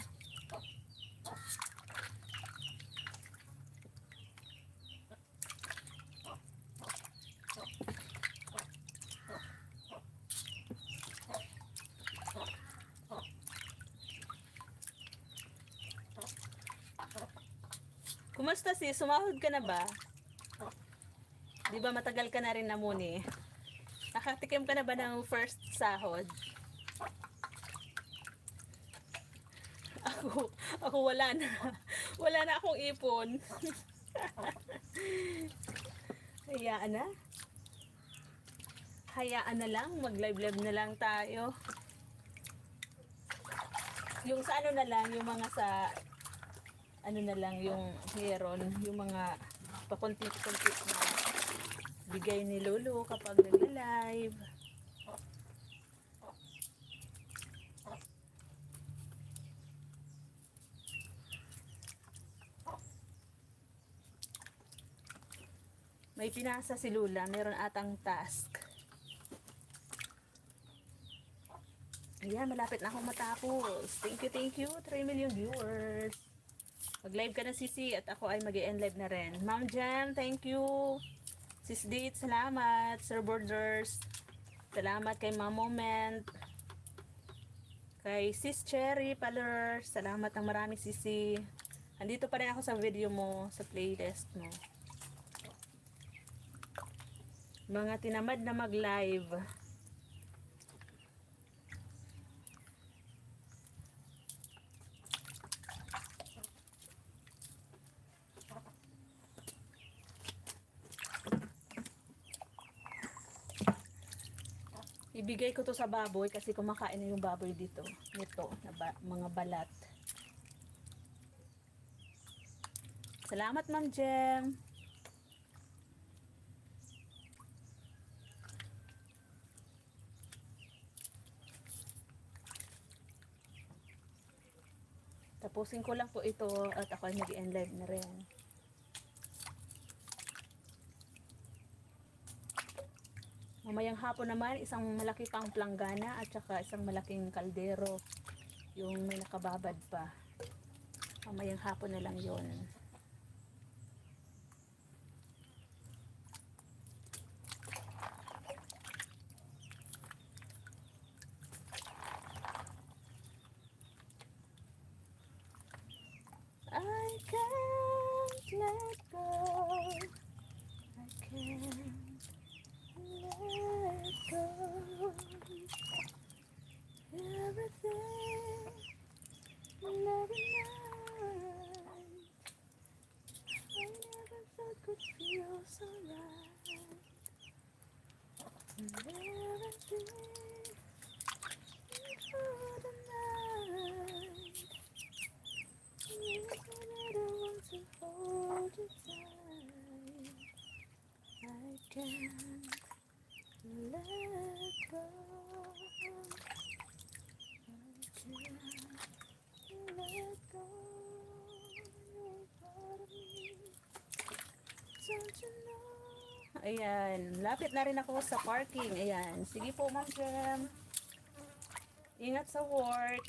Kumusta sis? Sumahod ka na ba? Di ba matagal ka na rin namuni? Nakatikim ka na ba ng first sahod? Ako wala na. Wala na akong ipon. Hayaan na. Hayaan na lang. Mag-live-live na lang tayo. Yung sa ano na lang, yung mga sa ano na lang yung meron, yung mga pakunti-kunti na bigay ni Lolo kapag nagla-live. May pinasa si Lula, meron atang task. Ayan, malapit na akong matapos. Thank you, 3 million viewers. Mag-live ka na sisi at ako ay mag-i-end live na rin. Ma'am Jem, thank you. Sis Date, salamat. Sir Borders, salamat kay Ma'am Moment. Kay Sis Cherry Paler, salamat ng marami sisi. Andito pa rin ako sa video mo, sa playlist mo. Mga tinamad na mag-live. Ibigay ko to sa baboy kasi kumakain na yung baboy dito. Nito, na mga balat. Salamat, Ma'am Jem. Tapusin ko lang po ito at ako ay mag-end live na rin. Mamayang hapon naman, isang malaki pang planggana at saka isang malaking kaldero. Yung may nakababad pa. Mamayang hapon na lang yon. I can't let go. I can't let go. Everything, every night. I never thought could feel so right. And everything through the night. Yes, I never want to hold you tight. I can't let go. I can't let go. You're part of me. Don't you know? Ayan, lapit na rin ako sa parking. Ayan, sige po, Ma'am Jem. Ingat sa work.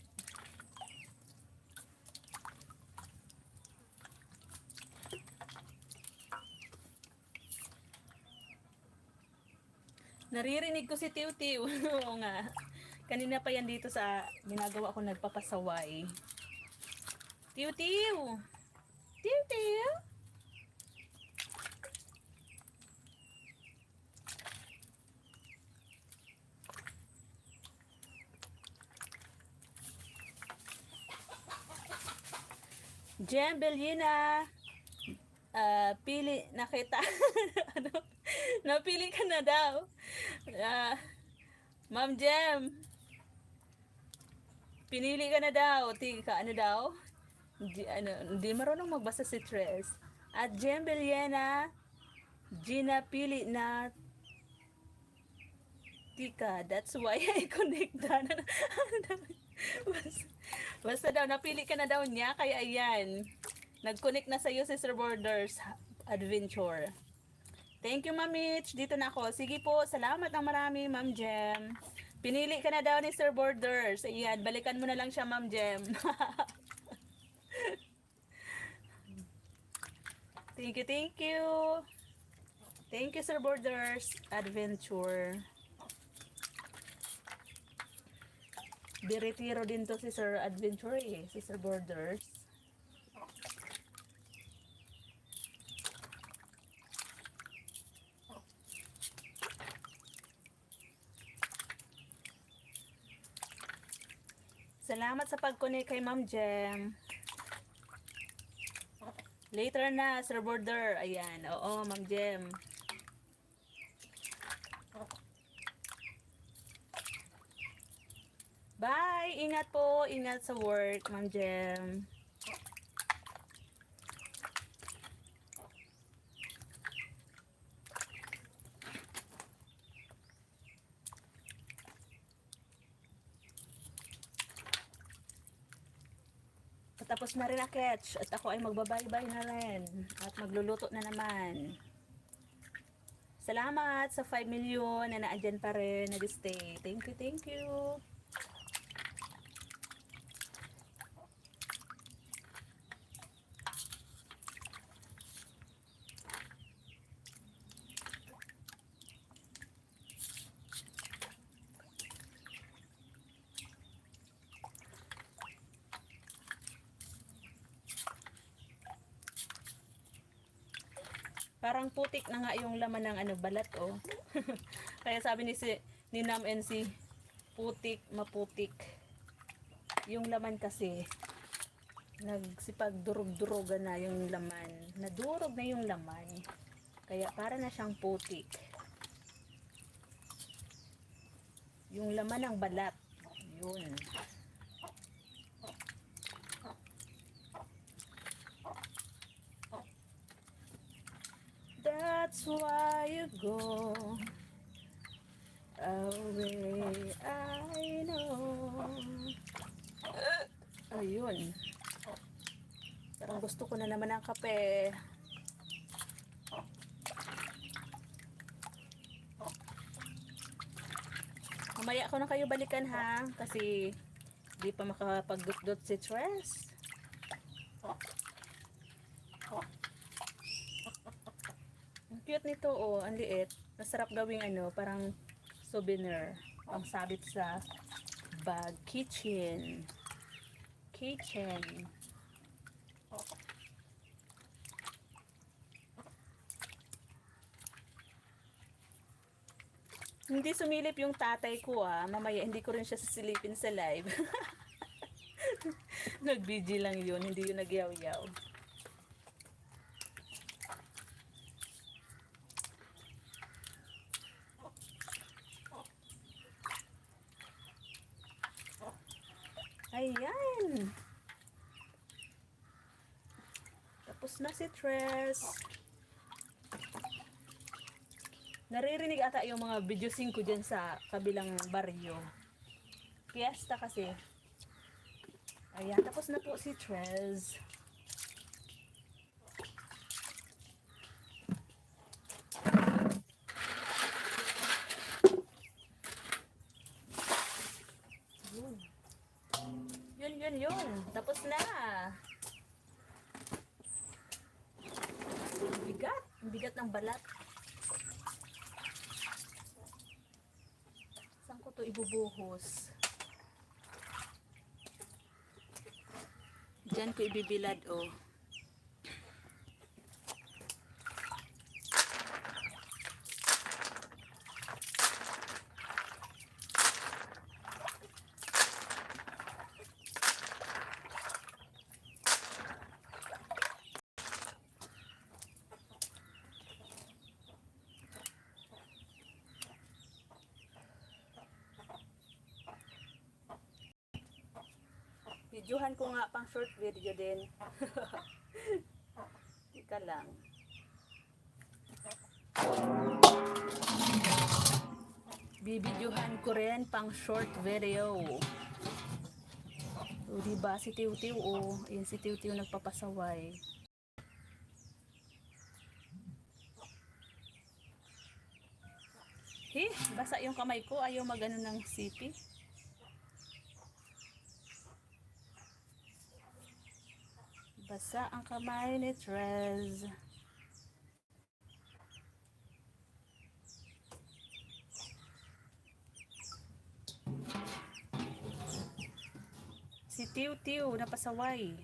Naririnig ko si Tiu Tiu. Oo nga. Kanina pa yan dito sa ginagawa ko nagpapasaway. Tiu Tiu! Tiu Tiu! Jem Bellina! Pili, nakita. Ano? Napili ka na daw. Ma'am Jem, pinili ka na daw. Tika, ano daw? Hindi marunong magbasa si Tres. At Jem Bellina, Gina pili na Tika. That's why I connect na. Basta daw, napili ka na daw niya. Kaya ayan. Nag-connect na sa'yo si Sir Borders Adventure. Thank you, Ma'am Mitch. Dito na ako. Sige po, salamat ng marami, Ma'am Jem. Pinili ka na daw ni Sir Borders. Ayan, balikan mo na lang siya, Ma'am Jem. Thank you, thank you. Thank you, Sir Borders Adventure. Diretiro din to si Sir Adventure eh, si Sir Borders. Salamat sa pag-connect kay Ma'am Jem. Later na, Sir Border. Ayan. Oo, Ma'am Jem. Bye! Ingat po. Ingat sa work, Ma'am Jem. Tapos na rin ang catch at ako ay magbabay-bye na rin at magluluto na naman. Salamat sa 5 million na naandyan pa rin, nag-stay. Thank you, thank you. Parang putik na nga yung laman ng ano, balat oh. Kaya sabi ni Nam NC, putik, maputik. Yung laman kasi nagsipagdurog-durogan na yung laman. Nadurog na yung laman. Kaya para na siyang putik. Yung laman ng balat. Yun. That's why you go away, I know. Ayun. Parang gusto ko na naman ng kape. Mamaya ako na kayo balikan ha. Kasi di pa makapagdot-dot si Tres. Ang cute nito oh. Ang liit. Masarap gawing ano. Parang souvenir. Ang sabit sa bag. Kitchen. Hindi sumilip yung tatay ko ah. Mamaya hindi ko rin siya sisilipin sa live. Nag-BG lang yun. Hindi yun nagyaw-yaw. Ayan. Tapos na si Tres. Naririnig ata yung mga videosing ko dyan sa kabilang baryo. Fiesta kasi. Ayan, tapos na po si Tres. Yun. Tapos na. Bigat. Ang bigat ng balat. Saan ko to ibubuhos? Diyan ko ibibilad oh. Videohan ko nga pang short video din. Ika lang. Bibidyohan ko rin pang short video. O diba si Tiw-Tiw o. Ayan si Tiw-Tiw nagpapasaway. Basa yung kamay ko. Ayaw magano ng sipi. Basa ang kamay ni Tres. Si Tiw-Tiw napasaway.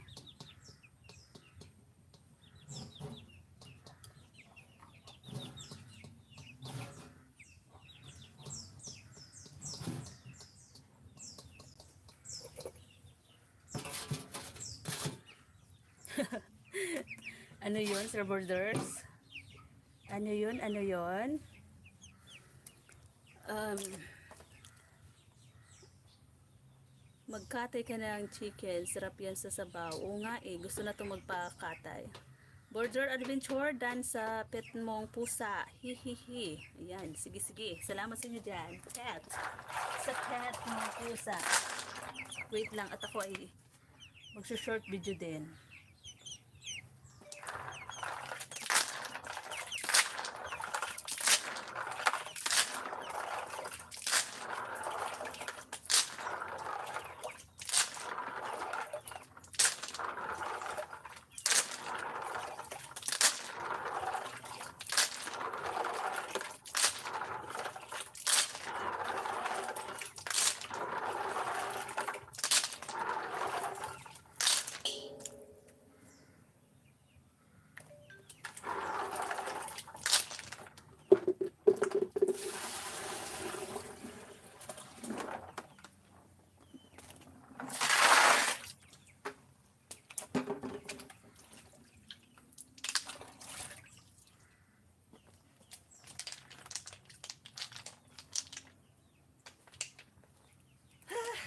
Ano yun, Sir Borders? Ano yun? Magkatay ka ng chicken. Sarap yan sa sabaw. Oo nga eh. Gusto na itong magpakatay. Border Adventure dan sa pet mong pusa. Hihihi. Ayan. Sige. Salamat sa inyo dyan. Pet. Sa pet mong pusa. Wait lang. At ako ay magsa-short video din.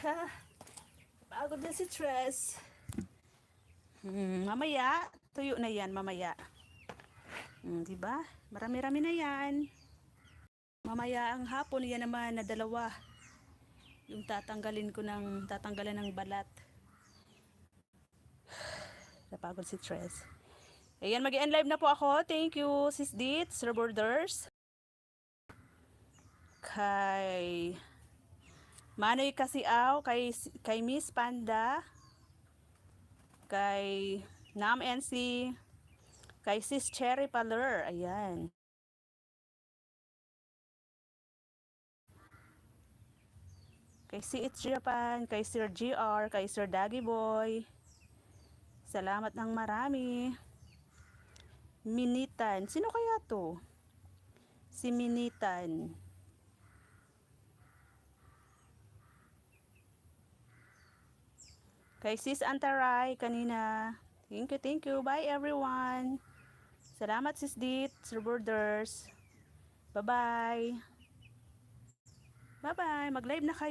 ha. Pagod na si Tres. Mamaya, tuyo na yan mamaya. Diba? Marami-rami na yan. Mamaya ang hapon, yan naman na dalawa. Yung tatanggalan ng balat. Napagod si Tres. Ayan, mag-end live na po ako. Thank you, Sis Dit, Sir Borders. Kay Manoy Kasiaw, kay Miss Panda, kay Nam NC, kay Sis Cherry Paler. Ayan. Kay CH Japan, kay Sir GR, kay Sir Daggy Boy. Salamat ng marami. Minitan. Sino kaya to? Si Minitan. Kay Sis Antaray kanina. Thank you. Bye everyone. Salamat Sis Dit, Sir Borders. Bye-bye. Bye-bye. Mag-live na kayo.